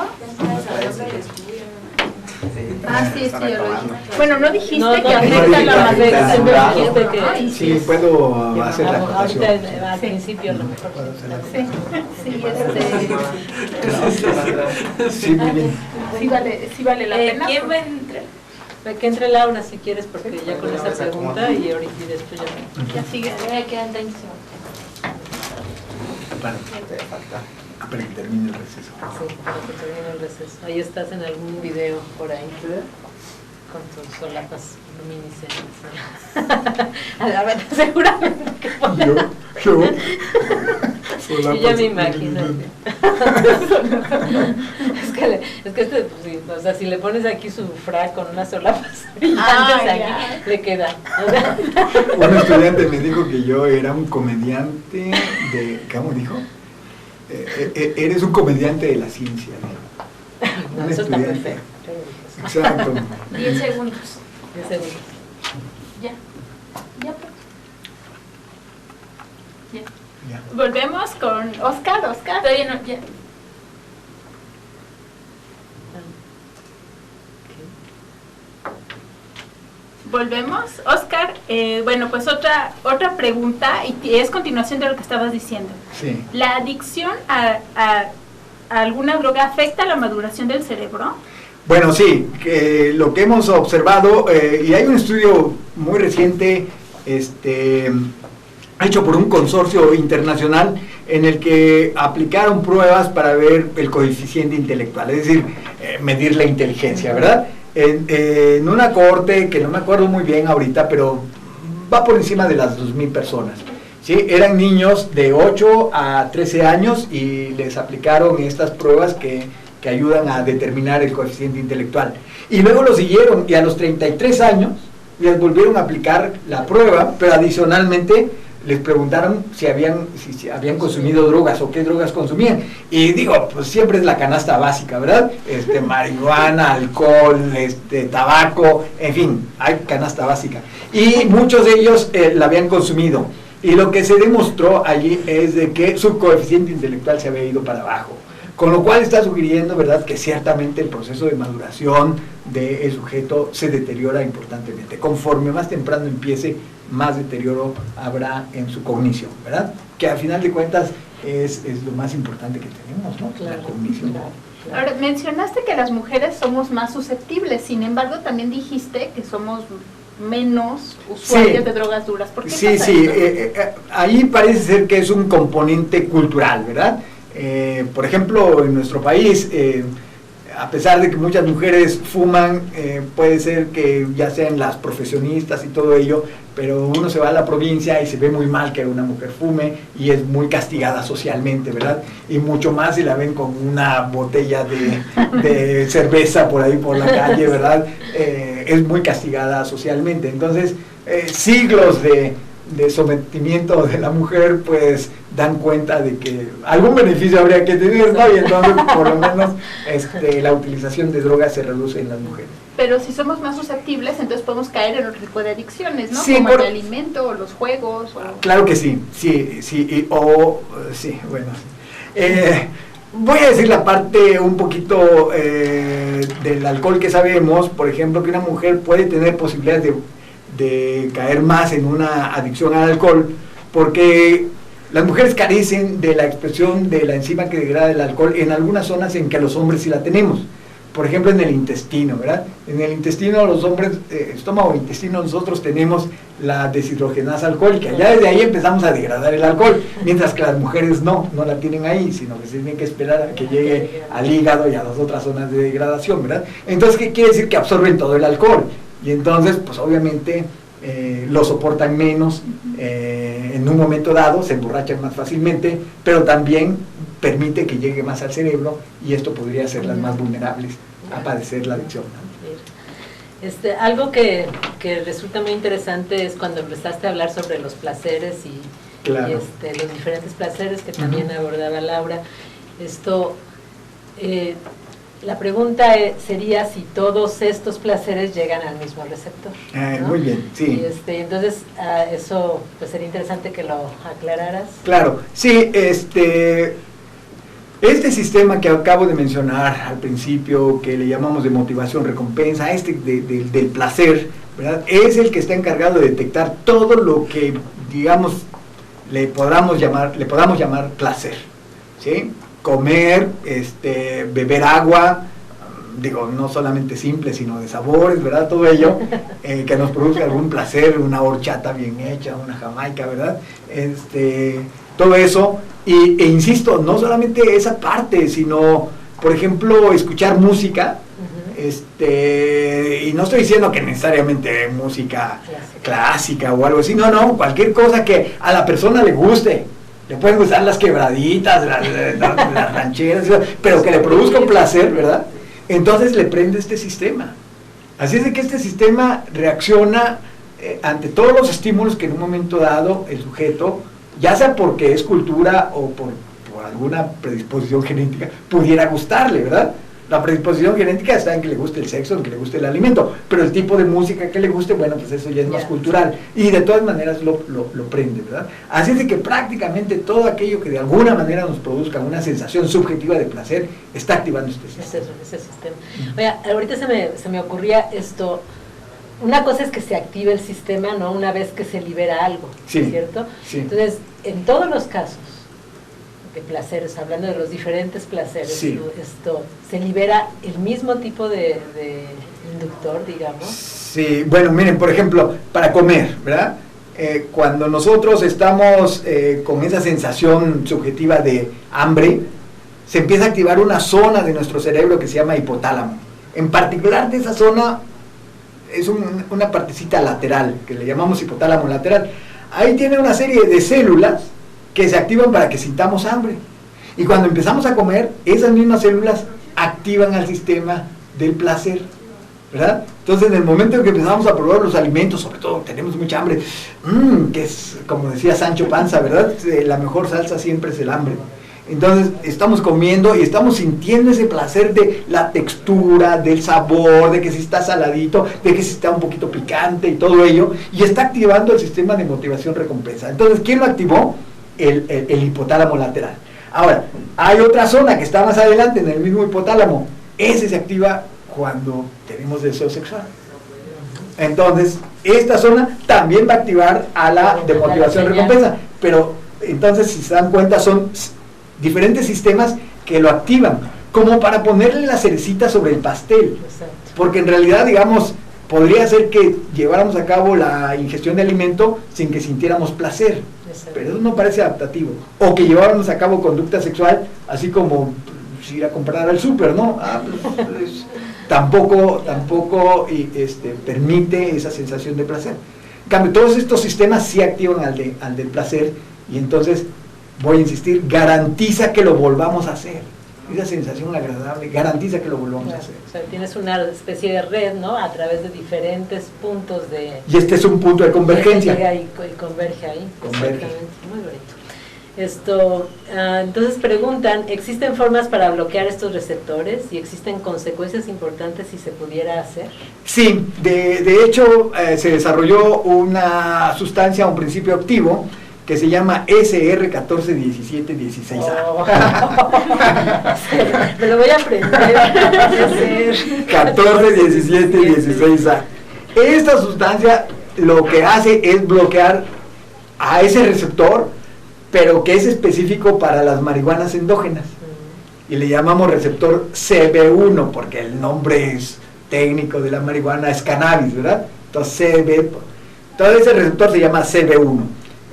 Sí, yo lo dije. Bueno, no dijiste que afecta la maduración. Sí, puedo hacer la acotación. Ahorita al principio a lo mejor. Sí, muy bien. Sí vale la pena. ¿Quién va a entrar? Que entre Laura si quieres, porque ya con esa pregunta y ahorita y después Ya sigue. Ya quedan 30 segundos. Para que termine el receso. Sí, para que termine el receso. Ahí estás en algún video por ahí, con tus solapas luminiscentes. A ver, seguramente que Yo ya me imagino. Es que pues, sí, o sea, si le pones aquí su frac con unas solapas brillantes aquí, le queda. Un estudiante me dijo que yo era un comediante ¿cómo dijo? Eres un comediante de la ciencia, ¿no? No, eso está perfecto. Exacto. 10 segundos. 10 segundos. Ya. Volvemos con Oscar. Todavía no, ya. Volvemos, Oscar. Bueno, pues otra pregunta y es continuación de lo que estabas diciendo. Sí. ¿La adicción a alguna droga afecta la maduración del cerebro? Bueno, sí, que lo que hemos observado, y hay un estudio muy reciente, hecho por un consorcio internacional en el que aplicaron pruebas para ver el coeficiente intelectual, es decir, medir la inteligencia, ¿verdad? En una cohorte que no me acuerdo muy bien ahorita, pero va por encima de las 2,000 personas. ¿Sí? Eran niños de 8 a 13 años y les aplicaron estas pruebas que ayudan a determinar el coeficiente intelectual. Y luego lo siguieron y a los 33 años les volvieron a aplicar la prueba, pero adicionalmente les preguntaron si habían consumido drogas o qué drogas consumían. Y digo, pues siempre es la canasta básica, ¿verdad? Marihuana, alcohol, tabaco, en fin, hay canasta básica. Y muchos de ellos la habían consumido. Y lo que se demostró allí es de que su coeficiente intelectual se había ido para abajo. Con lo cual está sugiriendo, ¿verdad?, que ciertamente el proceso de maduración del sujeto se deteriora importantemente. Conforme más temprano empiece, más deterioro habrá en su cognición, ¿verdad? Que al final de cuentas es lo más importante que tenemos, ¿no? Claro, la cognición. claro. Ahora, mencionaste que las mujeres somos más susceptibles, sin embargo también dijiste que somos menos usuarios de drogas duras. ¿Por qué pasa esto? Ahí parece ser que es un componente cultural, ¿verdad? Por ejemplo, en nuestro país a pesar de que muchas mujeres fuman, puede ser que ya sean las profesionistas y todo ello, pero uno se va a la provincia y se ve muy mal que una mujer fume y es muy castigada socialmente, ¿verdad? Y mucho más si la ven con una botella de cerveza por ahí por la calle, ¿verdad? Es muy castigada socialmente. Entonces, siglos de sometimiento de la mujer, pues dan cuenta de que algún beneficio habría que tener, ¿no? Y entonces, por lo menos, la utilización de drogas se reduce en las mujeres. Pero si somos más susceptibles, entonces podemos caer en otro tipo de adicciones, ¿no? Sí, como el alimento, o los juegos. O... Claro que sí, sí, bueno. Voy a decir la parte un poquito del alcohol que sabemos, por ejemplo, que una mujer puede tener posibilidades de caer más en una adicción al alcohol, porque las mujeres carecen de la expresión de la enzima que degrada el alcohol en algunas zonas en que los hombres sí la tenemos. Por ejemplo, en el intestino, ¿verdad? En el intestino, los hombres, estómago e intestino, nosotros tenemos la deshidrogenasa alcohólica. Ya desde ahí empezamos a degradar el alcohol, mientras que las mujeres no la tienen ahí, sino que se tienen que esperar a que llegue al hígado y a las otras zonas de degradación, ¿verdad? Entonces, ¿qué quiere decir? Que absorben todo el alcohol. Y entonces, pues obviamente, lo soportan menos, en un momento dado, se emborrachan más fácilmente, pero también permite que llegue más al cerebro y esto podría hacerlas más vulnerables a padecer la adicción, ¿no? Algo que resulta muy interesante es cuando empezaste a hablar sobre los placeres y Claro. los diferentes placeres que también abordaba Laura. La pregunta sería si todos estos placeres llegan al mismo receptor, ¿no? Muy bien, sí. Y entonces, eso pues sería interesante que lo aclararas. Claro, sí, este sistema que acabo de mencionar al principio, que le llamamos de motivación-recompensa, del placer, ¿verdad? Es el que está encargado de detectar todo lo que, digamos, le podamos llamar placer, ¿sí? Comer, beber agua, digo, no solamente simple, sino de sabores, ¿verdad? Todo ello, que nos produzca algún placer, una horchata bien hecha, una jamaica, ¿verdad? Todo eso, e insisto, no solamente esa parte, sino, por ejemplo, escuchar música, y no estoy diciendo que necesariamente música clásica o algo así, no, cualquier cosa que a la persona le guste. Le pueden gustar las quebraditas, las rancheras, pero que le produzca un placer, ¿verdad? Entonces le prende este sistema. Así es de que este sistema reacciona ante todos los estímulos que en un momento dado el sujeto, ya sea porque es cultura o por alguna predisposición genética, pudiera gustarle, ¿verdad? La predisposición genética está en que le guste el sexo, en que le guste el alimento, pero el tipo de música que le guste, bueno, pues eso ya es más cultural, y de todas maneras lo prende, ¿verdad? Así es de que prácticamente todo aquello que de alguna manera nos produzca una sensación subjetiva de placer, está activando este sistema. Ese sistema. Oiga, ahorita se me ocurría esto. Una cosa es que se active el sistema, ¿no? Una vez que se libera algo, Sí, ¿cierto? sí. Entonces, en todos los casos de placeres, hablando de los diferentes placeres, Sí. se libera el mismo tipo de inductor, digamos. Sí, bueno, miren, por ejemplo, para comer, ¿verdad? Cuando nosotros estamos con esa sensación subjetiva de hambre, se empieza a activar una zona de nuestro cerebro que se llama hipotálamo. En particular de esa zona es una partecita lateral, que le llamamos hipotálamo lateral. Ahí tiene una serie de células que se activan para que sintamos hambre. Y cuando empezamos a comer, esas mismas células activan al sistema del placer, ¿verdad? Entonces, en el momento en que empezamos a probar los alimentos, sobre todo tenemos mucha hambre, que es, como decía Sancho Panza, ¿verdad? La mejor salsa siempre es el hambre. Entonces, estamos comiendo y estamos sintiendo ese placer de la textura, del sabor, de que si está saladito, de que si está un poquito picante y todo ello, y está activando el sistema de motivación-recompensa. Entonces, ¿quién lo activó? El hipotálamo lateral. Ahora, hay otra zona que está más adelante en el mismo hipotálamo. Ese se activa cuando tenemos deseo sexual. Entonces, esta zona también va a activar a la de motivación-recompensa. Pero, entonces, si se dan cuenta, son diferentes sistemas que lo activan, como para ponerle la cerecita sobre el pastel. Exacto. Porque en realidad, digamos, podría ser que lleváramos a cabo la ingestión de alimento sin que sintiéramos placer. Pero eso no parece adaptativo. O que lleváramos a cabo conducta sexual, así como pues, ir a comprar al súper, ¿no? Pues, tampoco permite esa sensación de placer. En cambio, todos estos sistemas sí activan al del placer, y entonces, voy a insistir, garantiza que lo volvamos a hacer. Esa sensación agradable garantiza que lo volvamos a hacer. O sea, tienes una especie de red, ¿no? A través de diferentes puntos de... Y este es un punto de convergencia. Y converge ahí. Converge. Exactamente, muy bonito. Entonces preguntan, ¿existen formas para bloquear estos receptores y existen consecuencias importantes si se pudiera hacer? Sí, de hecho se desarrolló una sustancia, un principio activo, que se llama SR141716A. Oh. Me lo voy a aprender. 141716A. Esta sustancia lo que hace es bloquear a ese receptor, pero que es específico para las marihuanas endógenas. Y le llamamos receptor CB1, porque el nombre técnico de la marihuana es cannabis, ¿verdad? Entonces todo ese receptor se llama CB1.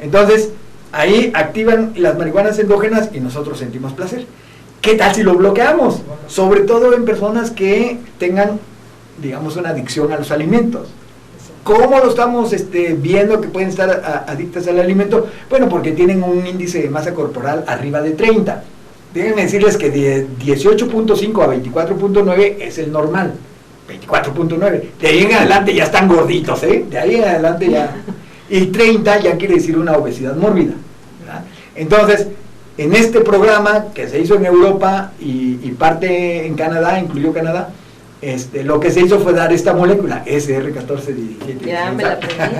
Entonces, ahí activan las marihuanas endógenas y nosotros sentimos placer. ¿Qué tal si lo bloqueamos? Sobre todo en personas que tengan, digamos, una adicción a los alimentos. ¿Cómo lo estamos viendo que pueden estar adictas al alimento? Bueno, porque tienen un índice de masa corporal arriba de 30. Déjenme decirles que de 18.5 a 24.9 es el normal. 24.9. De ahí en adelante ya están gorditos, ¿eh? De ahí en adelante ya... Y 30 ya quiere decir una obesidad mórbida, ¿verdad? Entonces, en este programa que se hizo en Europa y parte en Canadá, incluyó Canadá, lo que se hizo fue dar esta molécula, SR1417. Ya me la aprendí.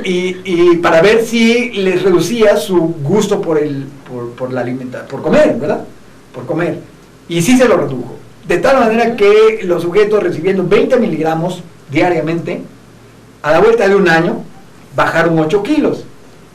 y para ver si les reducía su gusto por la alimentación, por comer, ¿verdad? Por comer. Y sí se lo redujo. De tal manera que los sujetos recibiendo 20 miligramos diariamente, a la vuelta de un año, bajaron 8 kilos,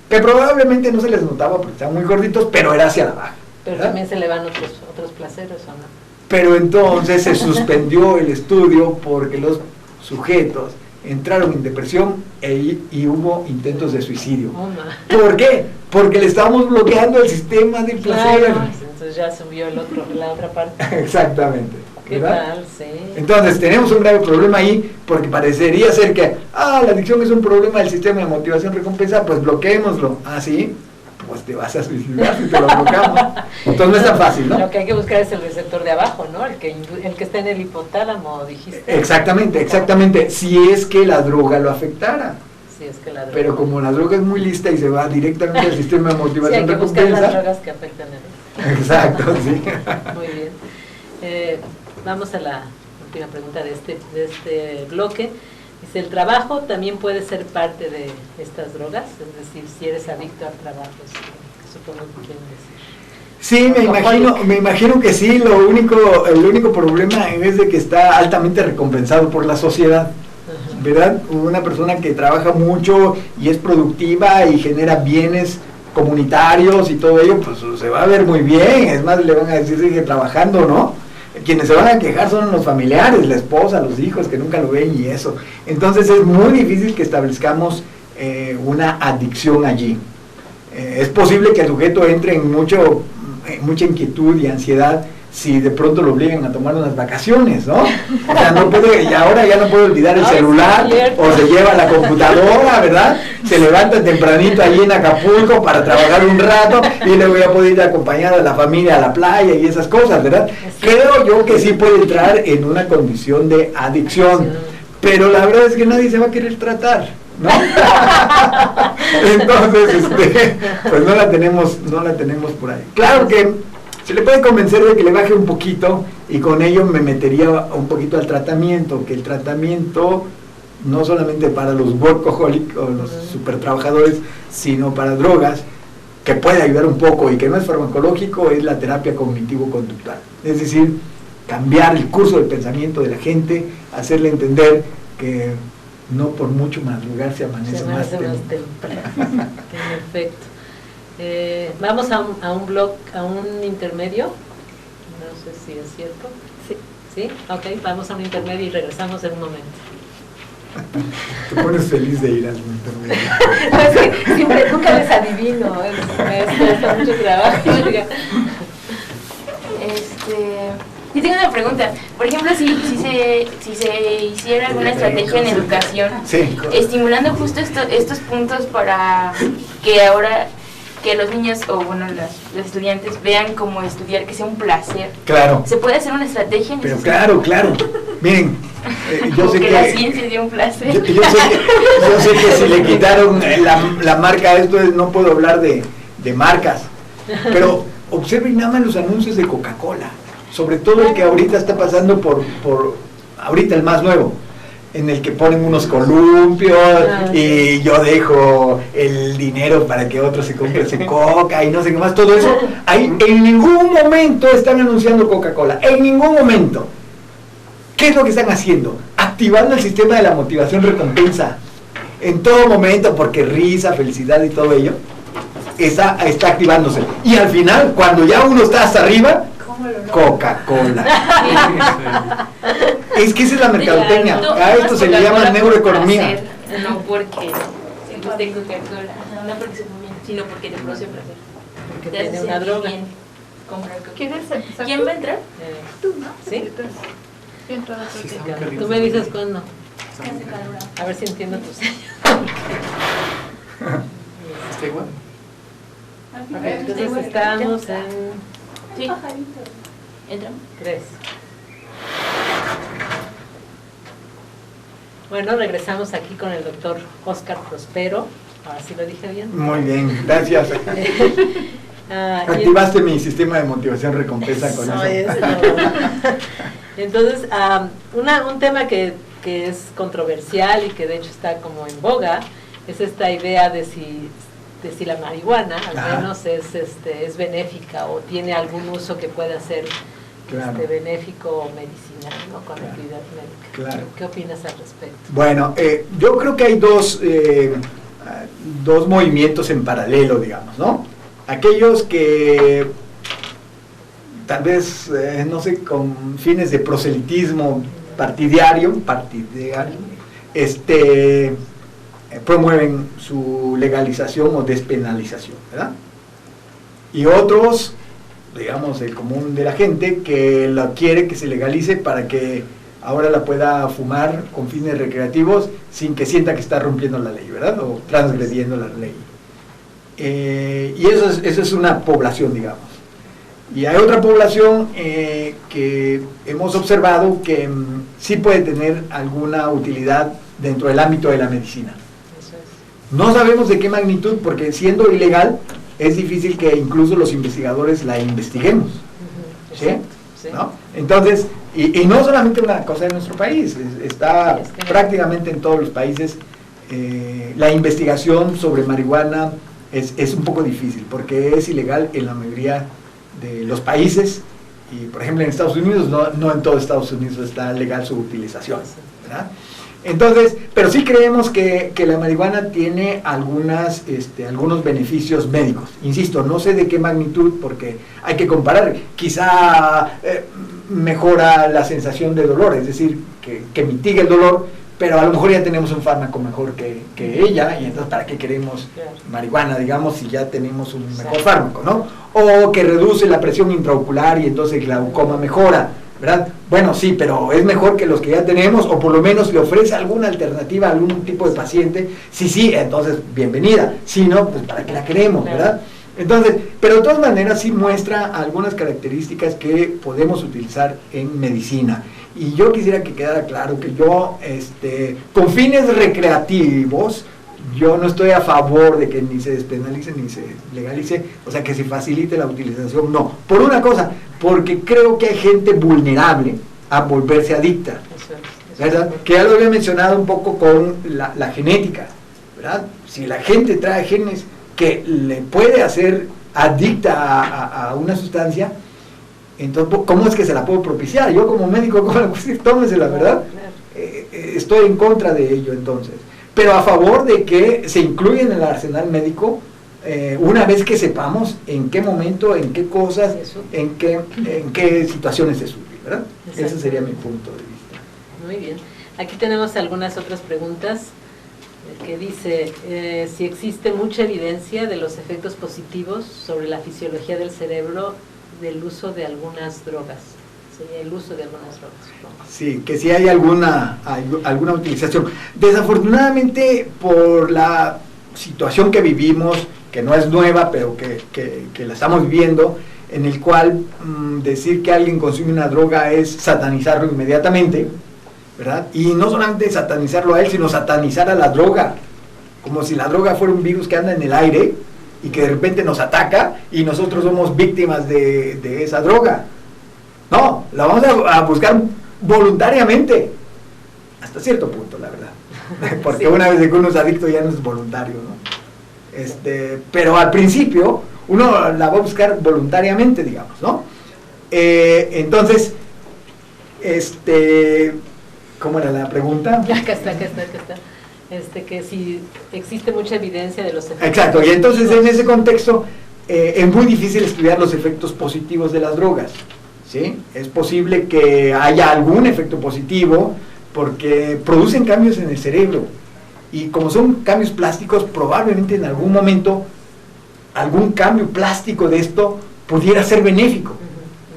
que probablemente no se les notaba porque estaban muy gorditos, pero era hacia la baja. Pero ¿verdad? también se le van otros placeres, ¿o no? Pero entonces se suspendió el estudio porque los sujetos entraron en depresión y hubo intentos de suicidio. Oh, no. ¿Por qué? Porque le estábamos bloqueando el sistema de placer. Claro, entonces ya subió la otra parte. Exactamente. ¿Qué ¿verdad? tal? Sí. Entonces tenemos un grave problema ahí, porque parecería ser que la adicción es un problema del sistema de motivación-recompensa, pues bloqueémoslo. Sí, pues te vas a suicidar si te lo bloqueamos. Entonces no es tan fácil, ¿no? Lo que hay que buscar es el receptor de abajo, ¿no? El que está en el hipotálamo, dijiste. Exactamente, si es que la droga lo afectara. Sí, es que la droga. Pero como la droga es muy lista y se va directamente al sistema de Sí, hay que motivación-recompensa. buscar las drogas que afectan el... Exacto, sí. Muy bien. Vamos a la última pregunta de este bloque. Dice, ¿el trabajo también puede ser parte de estas drogas? Es decir, si eres adicto al trabajo, supongo que quieren decir. Sí, me imagino que sí. El único problema es de que está altamente recompensado por la sociedad, ¿verdad? Una persona que trabaja mucho y es productiva y genera bienes comunitarios y todo ello, pues se va a ver muy bien. Es más, le van a decir, sigue trabajando, ¿no? Quienes se van a quejar son los familiares, la esposa, los hijos que nunca lo ven y eso. Entonces es muy difícil que establezcamos una adicción allí. Es posible que el sujeto entre en mucha inquietud y ansiedad si de pronto lo obligan a tomar unas vacaciones, ¿no? O sea, no puede, y ahora ya no puede olvidar el celular, o se lleva la computadora, ¿verdad? Se levanta tempranito allí en Acapulco para trabajar un rato y luego ya puede ir a acompañar a la familia a la playa y esas cosas, ¿verdad? Creo yo que sí puede entrar en una condición de adicción, pero la verdad es que nadie se va a querer tratar, ¿no? Entonces, pues no la tenemos por ahí. Claro que se le puede convencer de que le baje un poquito y con ello me metería un poquito al tratamiento, que el tratamiento no solamente para los workaholics o los supertrabajadores, sino para drogas, que puede ayudar un poco y que no es farmacológico, es la terapia cognitivo-conductual. Es decir, cambiar el curso del pensamiento de la gente, hacerle entender que no por mucho madrugar se amanece más temprano. En efecto. Vamos a un intermedio. No sé si es cierto. Sí, ok, vamos a un intermedio y regresamos en un momento. Te pones feliz de ir al intermedio. No, es que siempre, nunca les adivino, me cuesta mucho trabajo. Yo tengo una pregunta. Por ejemplo, si se hiciera alguna estrategia en educación, Sí. estimulando justo estos puntos para que ahora que los niños o bueno los estudiantes vean como estudiar que sea un placer. Claro. ¿Se puede hacer una estrategia en Pero ese claro. Miren, yo como sé que que... la ciencia dio un placer? Yo sé que si le quitaron la marca a esto, no puedo hablar de marcas, pero observen nada más los anuncios de Coca-Cola, sobre todo el que ahorita está pasando por ahorita el más nuevo, en el que ponen unos columpios y yo dejo el dinero para que otro se compre su coca y no sé qué más, todo eso, ahí en ningún momento están anunciando Coca-Cola, en ningún momento. ¿Qué es lo que están haciendo? Activando el sistema de la motivación recompensa en todo momento, porque risa, felicidad y todo ello está activándose. Y al final, cuando ya uno está hasta arriba, Coca-Cola. Es que esa es la mercadotecnia. A esto se le llama neuroeconomía. No porque se guste Coca-Cola, no porque se muy bien, sino porque te produce placer. Porque Te hace tiene una sentir droga. bien comprar Coca-Cola. ¿Quieres empezar? ¿Quién va a entrar? Tú, ¿no? ¿Sí? Yo entro a la otra. Tú me dices cuándo. A ver si entiendo tus señas. ¿Está igual? Entonces estamos en Sí. ¿Entramos? 3. Bueno, regresamos aquí con el doctor Óscar Prospero. Ahora sí lo dije bien. Muy bien, gracias. Activaste mi sistema de motivación recompensa con eso. Entonces, un tema que es controversial y que de hecho está como en boga es esta idea de si la marihuana al menos es benéfica o tiene algún uso que pueda ser benéfico o medicinal, ¿no? Con la actividad médica. Claro. ¿Qué opinas al respecto? Bueno, yo creo que hay dos movimientos en paralelo, digamos, ¿no? Aquellos que tal vez, no sé, con fines de proselitismo partidario, promueven su legalización o despenalización, ¿verdad? Y otros, digamos, el común de la gente, que lo quiere que se legalice para que ahora la pueda fumar con fines recreativos sin que sienta que está rompiendo la ley, ¿verdad? O transgrediendo la ley. Y eso es una población, digamos. Y hay otra población que hemos observado que sí puede tener alguna utilidad dentro del ámbito de la medicina. No sabemos de qué magnitud, porque siendo ilegal es difícil que incluso los investigadores la investiguemos. ¿Sí? ¿No? Entonces, y no solamente una cosa de nuestro país, está prácticamente en todos los países. La investigación sobre marihuana es un poco difícil, porque es ilegal en la mayoría de los países, y por ejemplo en Estados Unidos, no en todo Estados Unidos está legal su utilización, ¿verdad? Entonces, pero sí creemos que la marihuana tiene algunos beneficios médicos. Insisto, no sé de qué magnitud, porque hay que comparar. Quizá mejora la sensación de dolor, es decir, que mitigue el dolor, pero a lo mejor ya tenemos un fármaco mejor que ella, y entonces ¿para qué queremos marihuana, digamos, si ya tenemos un mejor fármaco, ¿no? O que reduce la presión intraocular y entonces el glaucoma mejora, ¿verdad? Bueno, sí, pero es mejor que los que ya tenemos, o por lo menos le ofrece alguna alternativa a algún tipo de paciente. Sí, entonces bienvenida. Si no, pues ¿para qué la queremos, verdad? Entonces, pero de todas maneras sí muestra algunas características que podemos utilizar en medicina. Y yo quisiera que quedara claro que yo, con fines recreativos, yo no estoy a favor de que ni se despenalice ni se legalice, o sea, que se facilite la utilización, no. Por una cosa, porque creo que hay gente vulnerable a volverse adicta, ¿verdad? Que ya lo había mencionado un poco con la genética, ¿verdad? Si la gente trae genes que le puede hacer adicta a una sustancia, entonces, ¿cómo es que se la puedo propiciar? Yo como médico, ¿cómo le puedo decir? Tómesela, ¿verdad? Estoy en contra de ello, entonces. Pero a favor de que se incluya en el arsenal médico una vez que sepamos en qué momento, en qué cosas, en qué situaciones se sufre, ¿verdad? Ese sería mi punto de vista. Muy bien. Aquí tenemos algunas otras preguntas que dice si existe mucha evidencia de los efectos positivos sobre la fisiología del cerebro del uso de algunas drogas. Sí, el uso de algunas drogas, supongo. Sí, que si hay alguna utilización. Desafortunadamente, por la situación que vivimos, que no es nueva, pero que la estamos viviendo, en el cual decir que alguien consume una droga es satanizarlo inmediatamente, ¿verdad? Y no solamente satanizarlo a él, sino satanizar a la droga, como si la droga fuera un virus que anda en el aire y que de repente nos ataca y nosotros somos víctimas de esa droga. No, la vamos a buscar voluntariamente, hasta cierto punto, la verdad, porque sí. Una vez que uno es adicto ya no es voluntario, ¿no? Pero al principio uno la va a buscar voluntariamente, digamos, ¿no? Entonces, ¿cómo era la pregunta? Acá está. Que si existe mucha evidencia de los efectos. Exacto, y entonces en ese contexto es muy difícil estudiar los efectos positivos de las drogas. ¿Sí? Es posible que haya algún efecto positivo porque producen cambios en el cerebro y como son cambios plásticos, probablemente en algún momento algún cambio plástico de esto pudiera ser benéfico,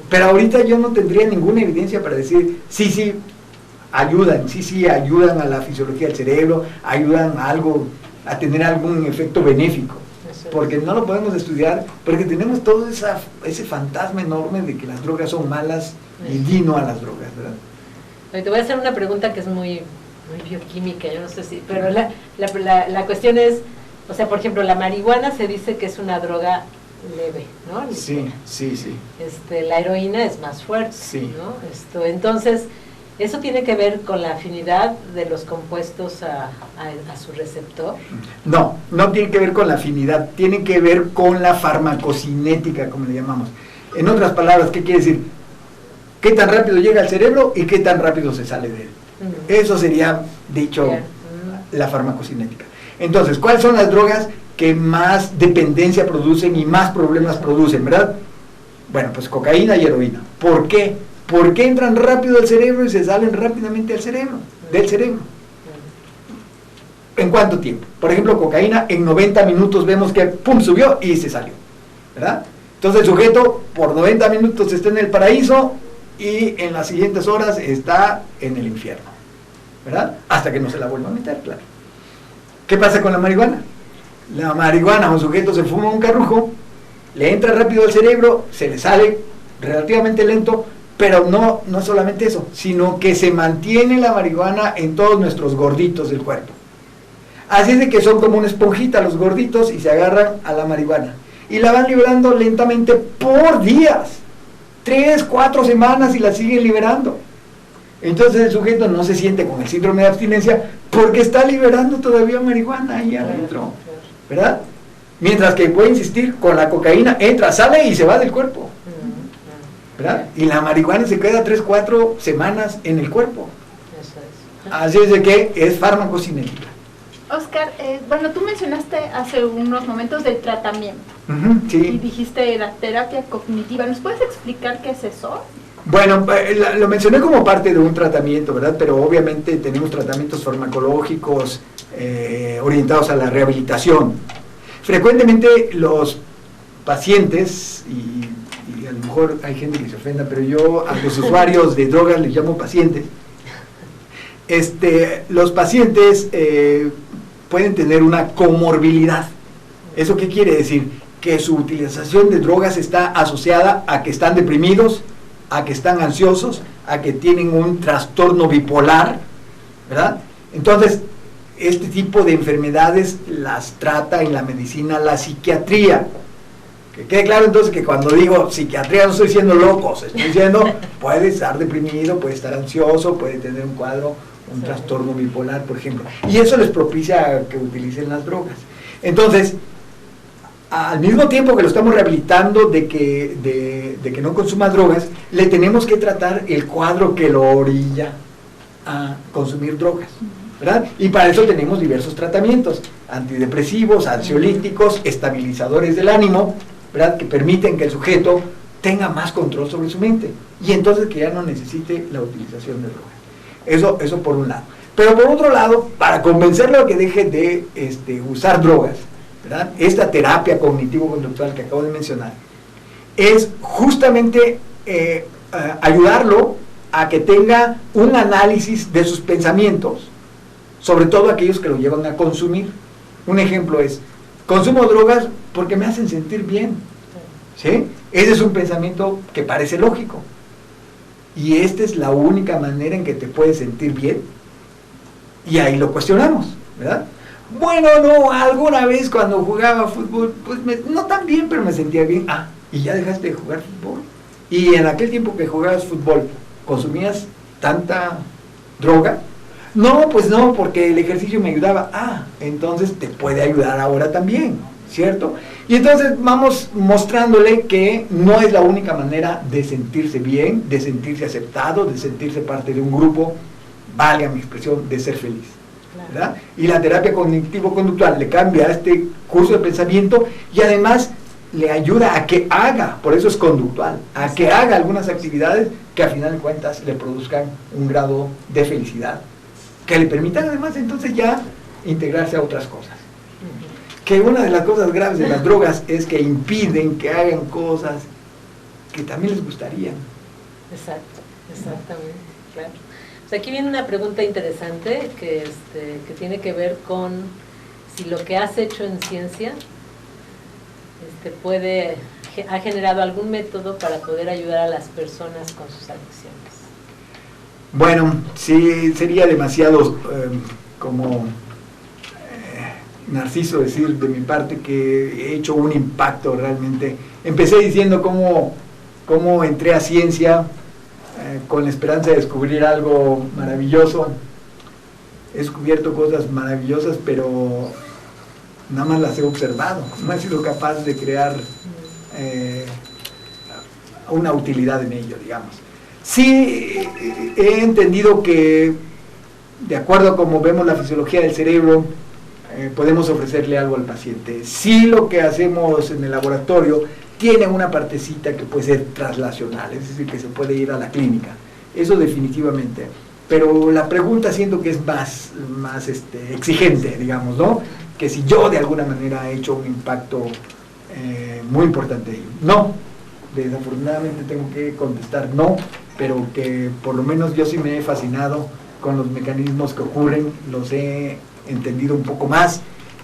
pero ahorita yo no tendría ninguna evidencia para decir sí ayudan a la fisiología del cerebro, ayudan a tener algún efecto benéfico, porque no lo podemos estudiar, porque tenemos todo ese fantasma enorme de que las drogas son malas y di no a las drogas, ¿verdad? Te voy a hacer una pregunta que es muy bioquímica, yo no sé si, pero la cuestión es, o sea, por ejemplo, la marihuana se dice que es una droga leve, ¿no? Sí. La heroína es más fuerte, sí. ¿no? Entonces, ¿eso tiene que ver con la afinidad de los compuestos a su receptor? No tiene que ver con la afinidad, tiene que ver con la farmacocinética, como le llamamos. En otras palabras, ¿qué quiere decir? ¿Qué tan rápido llega al cerebro y qué tan rápido se sale de él? Eso sería, dicho, la farmacocinética. Entonces, ¿cuáles son las drogas que más dependencia producen y más problemas producen, verdad? Bueno, pues cocaína y heroína. ¿Por qué? Porque entran rápido al cerebro y se salen rápidamente del cerebro. ¿En cuánto tiempo? Por ejemplo, cocaína, en 90 minutos vemos que pum, subió y se salió, ¿verdad? Entonces el sujeto por 90 minutos está en el paraíso y en las siguientes horas está en el infierno, ¿verdad? Hasta que no se la vuelva a meter, claro. ¿Qué pasa con la marihuana? La marihuana, un sujeto se fuma un carrujo, le entra rápido al cerebro, se le sale relativamente lento, pero no solamente eso, sino que se mantiene la marihuana en todos nuestros gorditos del cuerpo. Así es de que son como una esponjita los gorditos y se agarran a la marihuana. Y la van liberando lentamente por días, 3, 4 semanas y la siguen liberando. Entonces el sujeto no se siente con el síndrome de abstinencia porque está liberando todavía marihuana ahí adentro, ¿verdad? Mientras que, voy a insistir, con la cocaína entra, sale y se va del cuerpo, ¿verdad? Y la marihuana se queda 3, 4 semanas en el cuerpo. Así es de que es farmacocinética. Oscar, bueno, tú mencionaste hace unos momentos del tratamiento. Sí. Y dijiste la terapia cognitiva. ¿Nos puedes explicar qué es eso? Bueno, lo mencioné como parte de un tratamiento, ¿verdad? Pero obviamente tenemos tratamientos farmacológicos orientados a la rehabilitación. Frecuentemente los pacientes, y a lo mejor hay gente que se ofenda, pero yo a los usuarios de drogas les llamo pacientes. Los pacientes pueden tener una comorbilidad. ¿Eso qué quiere decir? Que su utilización de drogas está asociada a que están deprimidos, a que están ansiosos, a que tienen un trastorno bipolar, ¿verdad? Entonces, este tipo de enfermedades las trata en la medicina la psiquiatría. Que quede claro entonces que cuando digo psiquiatría no estoy diciendo locos, estoy diciendo puede estar deprimido, puede estar ansioso, puede tener un cuadro, un trastorno bipolar, por ejemplo. Y eso les propicia que utilicen las drogas. Entonces, al mismo tiempo que lo estamos rehabilitando de que no consuma drogas, le tenemos que tratar el cuadro que lo orilla a consumir drogas, ¿verdad? Y para eso tenemos diversos tratamientos, antidepresivos, ansiolíticos, estabilizadores del ánimo, ¿verdad? Que permiten que el sujeto tenga más control sobre su mente y entonces que ya no necesite la utilización de drogas. Eso por un lado. Pero por otro lado, para convencerlo a que deje de usar drogas, ¿verdad? Esta terapia cognitivo-conductual que acabo de mencionar, es justamente ayudarlo a que tenga un análisis de sus pensamientos, sobre todo aquellos que lo llevan a consumir. Un ejemplo es, consumo drogas porque me hacen sentir bien, ¿sí? Ese es un pensamiento que parece lógico, y esta es la única manera en que te puedes sentir bien, y ahí lo cuestionamos, ¿verdad? Bueno, no, alguna vez cuando jugaba fútbol, pues no tan bien, pero me sentía bien. Ah, ¿y ya dejaste de jugar fútbol? Y en aquel tiempo que jugabas fútbol, ¿consumías tanta droga? No, pues no, porque el ejercicio me ayudaba. Ah, entonces te puede ayudar ahora también, ¿cierto? Y entonces vamos mostrándole que no es la única manera de sentirse bien, de sentirse aceptado, de sentirse parte de un grupo, valga mi expresión, de ser feliz, ¿verdad? Y la terapia cognitivo-conductual le cambia este curso de pensamiento y además le ayuda a que haga, por eso es conductual, a que haga algunas actividades que a final de cuentas le produzcan un grado de felicidad, que le permitan además entonces ya integrarse a otras cosas. Que una de las cosas graves de las drogas es que impiden que hagan cosas que también les gustarían. Exacto, exactamente, claro. O sea, aquí viene una pregunta interesante que tiene que ver con si lo que has hecho en ciencia ha generado algún método para poder ayudar a las personas con sus adicciones. Bueno, sí, sería demasiado narciso decir de mi parte que he hecho un impacto realmente. Empecé diciendo cómo entré a ciencia con la esperanza de descubrir algo maravilloso. He descubierto cosas maravillosas, pero nada más las he observado. No he sido capaz de crear una utilidad en ello, digamos. Sí, he entendido que, de acuerdo a cómo vemos la fisiología del cerebro, podemos ofrecerle algo al paciente. Sí, lo que hacemos en el laboratorio tiene una partecita que puede ser traslacional, es decir, que se puede ir a la clínica. Eso definitivamente. Pero la pregunta siento que es más exigente, digamos, ¿no? Que si yo de alguna manera he hecho un impacto muy importante. No, desafortunadamente tengo que contestar no, pero que por lo menos yo sí me he fascinado con los mecanismos que ocurren, los he entendido un poco más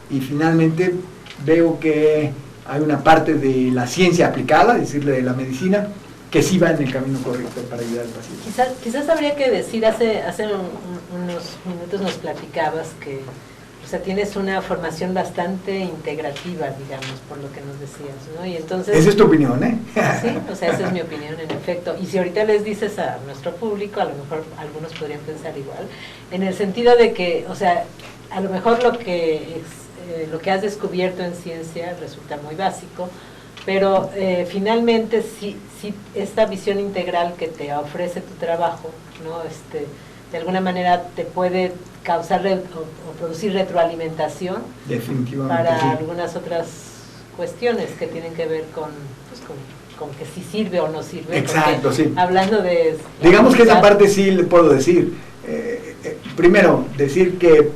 y finalmente veo que hay una parte de la ciencia aplicada, es decir, de la medicina, que sí va en el camino correcto para ayudar al paciente. Quizás habría que decir, hace unos minutos nos platicabas que, o sea, tienes una formación bastante integrativa, digamos, por lo que nos decías, ¿no? Y entonces, esa es tu opinión, ¿eh? Sí, o sea, esa es mi opinión, en efecto. Y si ahorita les dices a nuestro público, a lo mejor algunos podrían pensar igual, en el sentido de que, o sea, a lo mejor lo que has descubierto en ciencia resulta muy básico, pero finalmente sí, esta visión integral que te ofrece tu trabajo, ¿no? De alguna manera te puede causar o producir retroalimentación. Definitivamente, para sí. Algunas otras cuestiones que tienen que ver con que si sirve o no sirve. Exacto, sí. Hablando de... Digamos que esa parte sí le puedo decir. Primero, decir que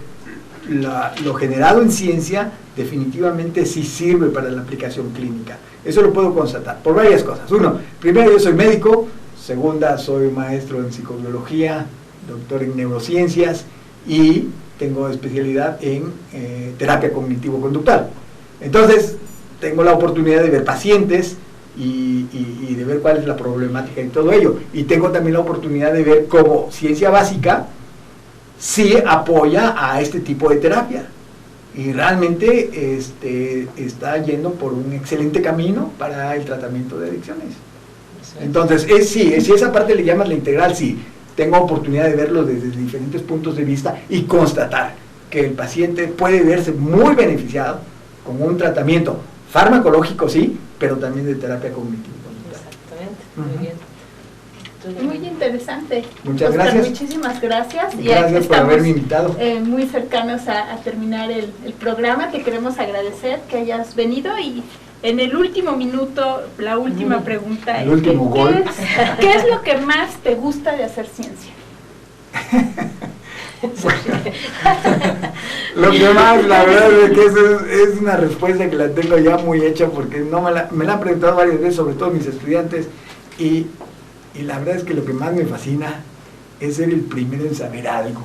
lo generado en ciencia definitivamente sí sirve para la aplicación clínica. Eso lo puedo constatar por varias cosas. Uno, primero, yo soy médico. Segunda, soy maestro en psicobiología, doctor en neurociencias y tengo especialidad en terapia cognitivo-conductual. Entonces, tengo la oportunidad de ver pacientes y de ver cuál es la problemática y todo ello. Y tengo también la oportunidad de ver cómo ciencia básica sí apoya a este tipo de terapia. Y realmente está yendo por un excelente camino para el tratamiento de adicciones. Entonces, si esa parte le llamas la integral, sí, tengo oportunidad de verlo desde diferentes puntos de vista y constatar que el paciente puede verse muy beneficiado con un tratamiento farmacológico, sí, pero también de terapia cognitiva. Exactamente, muy bien. Muy interesante. Muchas Oscar, gracias. Muchísimas gracias. Gracias por haberme invitado. Muy cercanos a terminar el programa. Te queremos agradecer que hayas venido y en el último minuto, la última pregunta. El último gol. ¿Qué es lo que más te gusta de hacer ciencia? Lo que más, la verdad es que eso es una respuesta que la tengo ya muy hecha porque no me la han preguntado varias veces, sobre todo mis estudiantes, y la verdad es que lo que más me fascina es ser el primero en saber algo.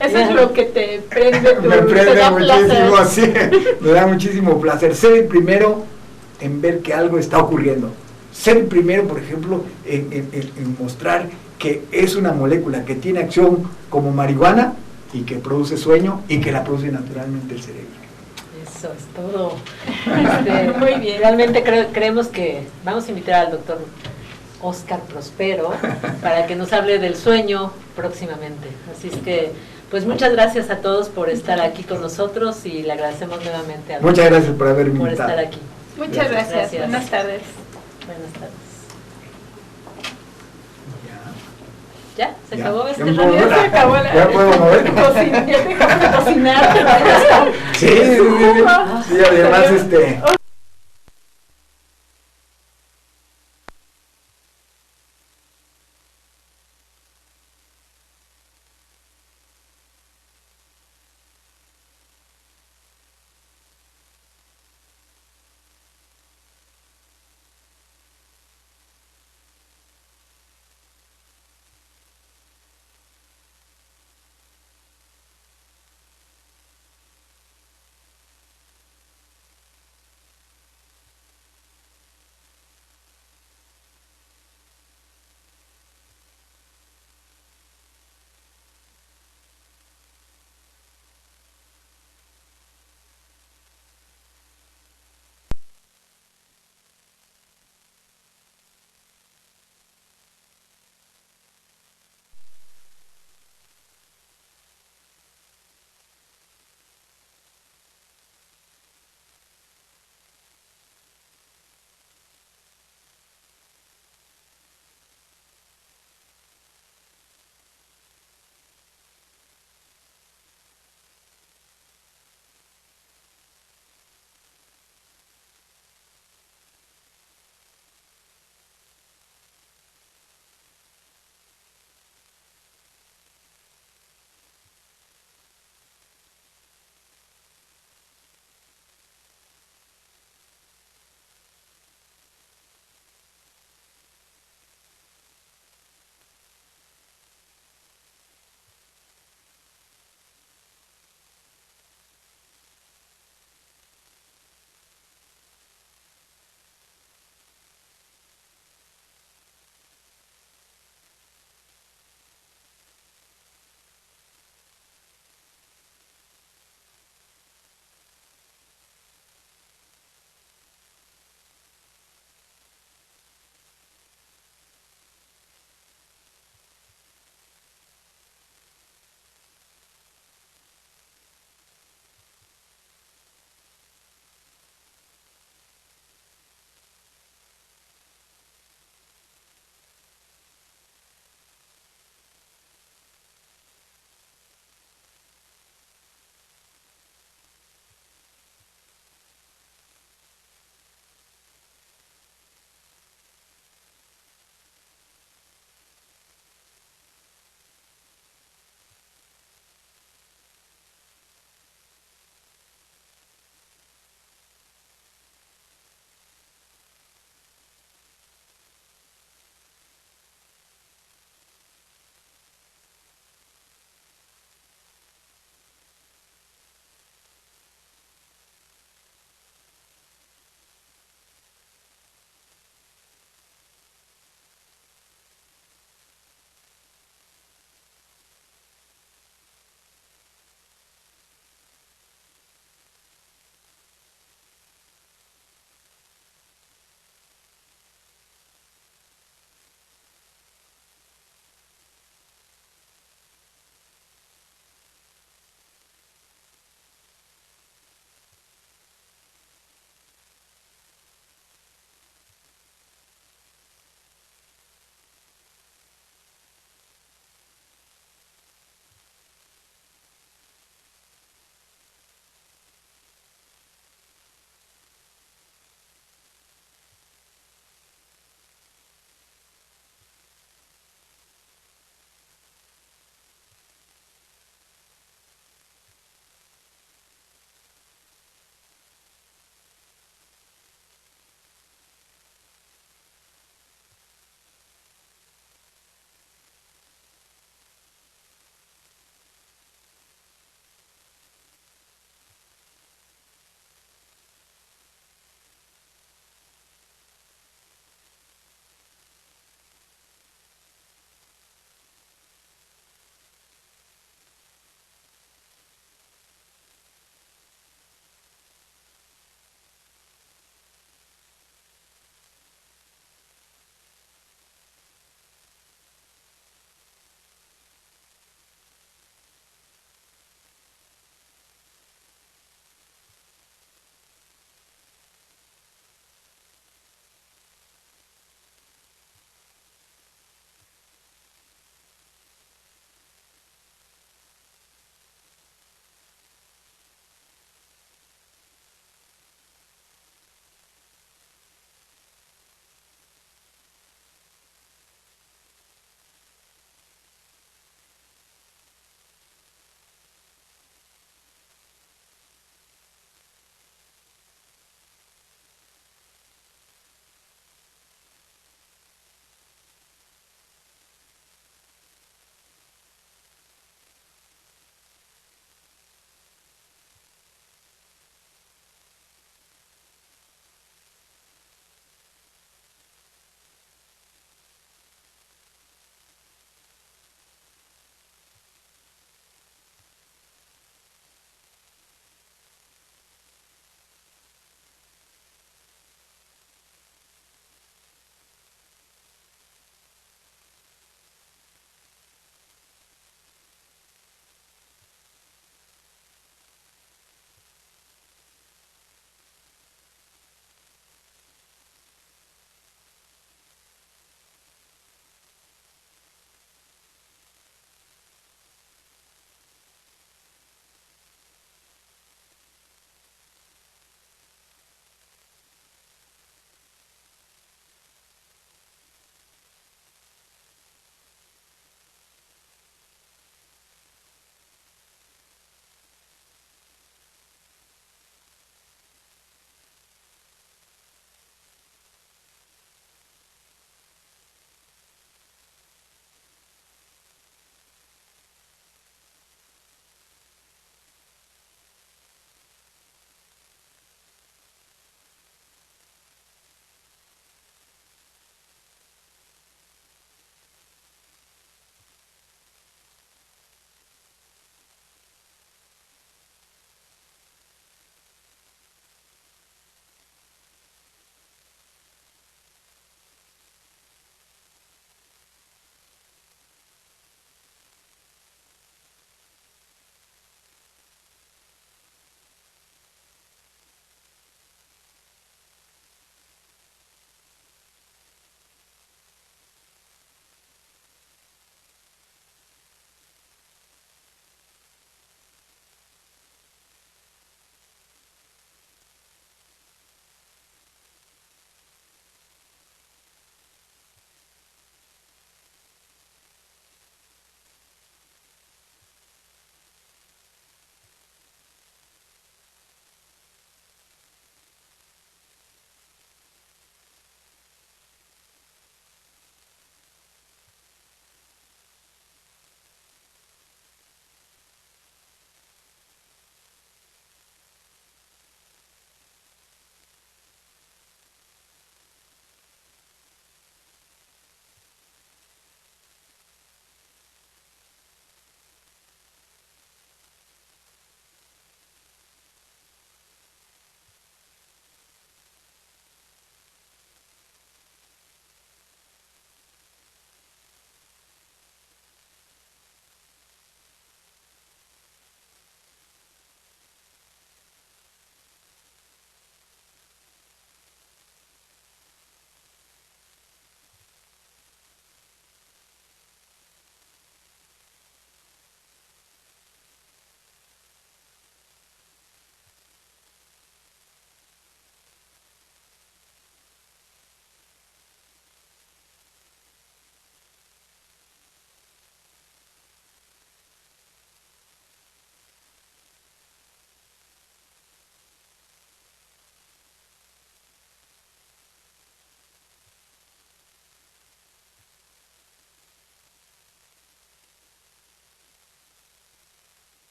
Eso es lo que te prende tu Me prende te da muchísimo, placer. sí, me da muchísimo placer ser el primero en ver que algo está ocurriendo. Ser el primero, por ejemplo, en mostrar que es una molécula que tiene acción como marihuana y que produce sueño y que la produce naturalmente el cerebro. Eso es todo. Muy bien. Realmente creemos que vamos a invitar al doctor Óscar Prospero para que nos hable del sueño próximamente. Así es que, pues muchas gracias a todos por estar aquí con nosotros y le agradecemos nuevamente a Muchas gracias por haberme por invitado. estar aquí. Muchas gracias. Buenas tardes. Buenas tardes. Ya. ¿Ya? ¿Se Ya. acabó Ya este me puedo radio? Ya se acabó la... ¿Ya puedo mover? Ya dejamos de cocinar. Sí, sí, sí, sí. Sí, además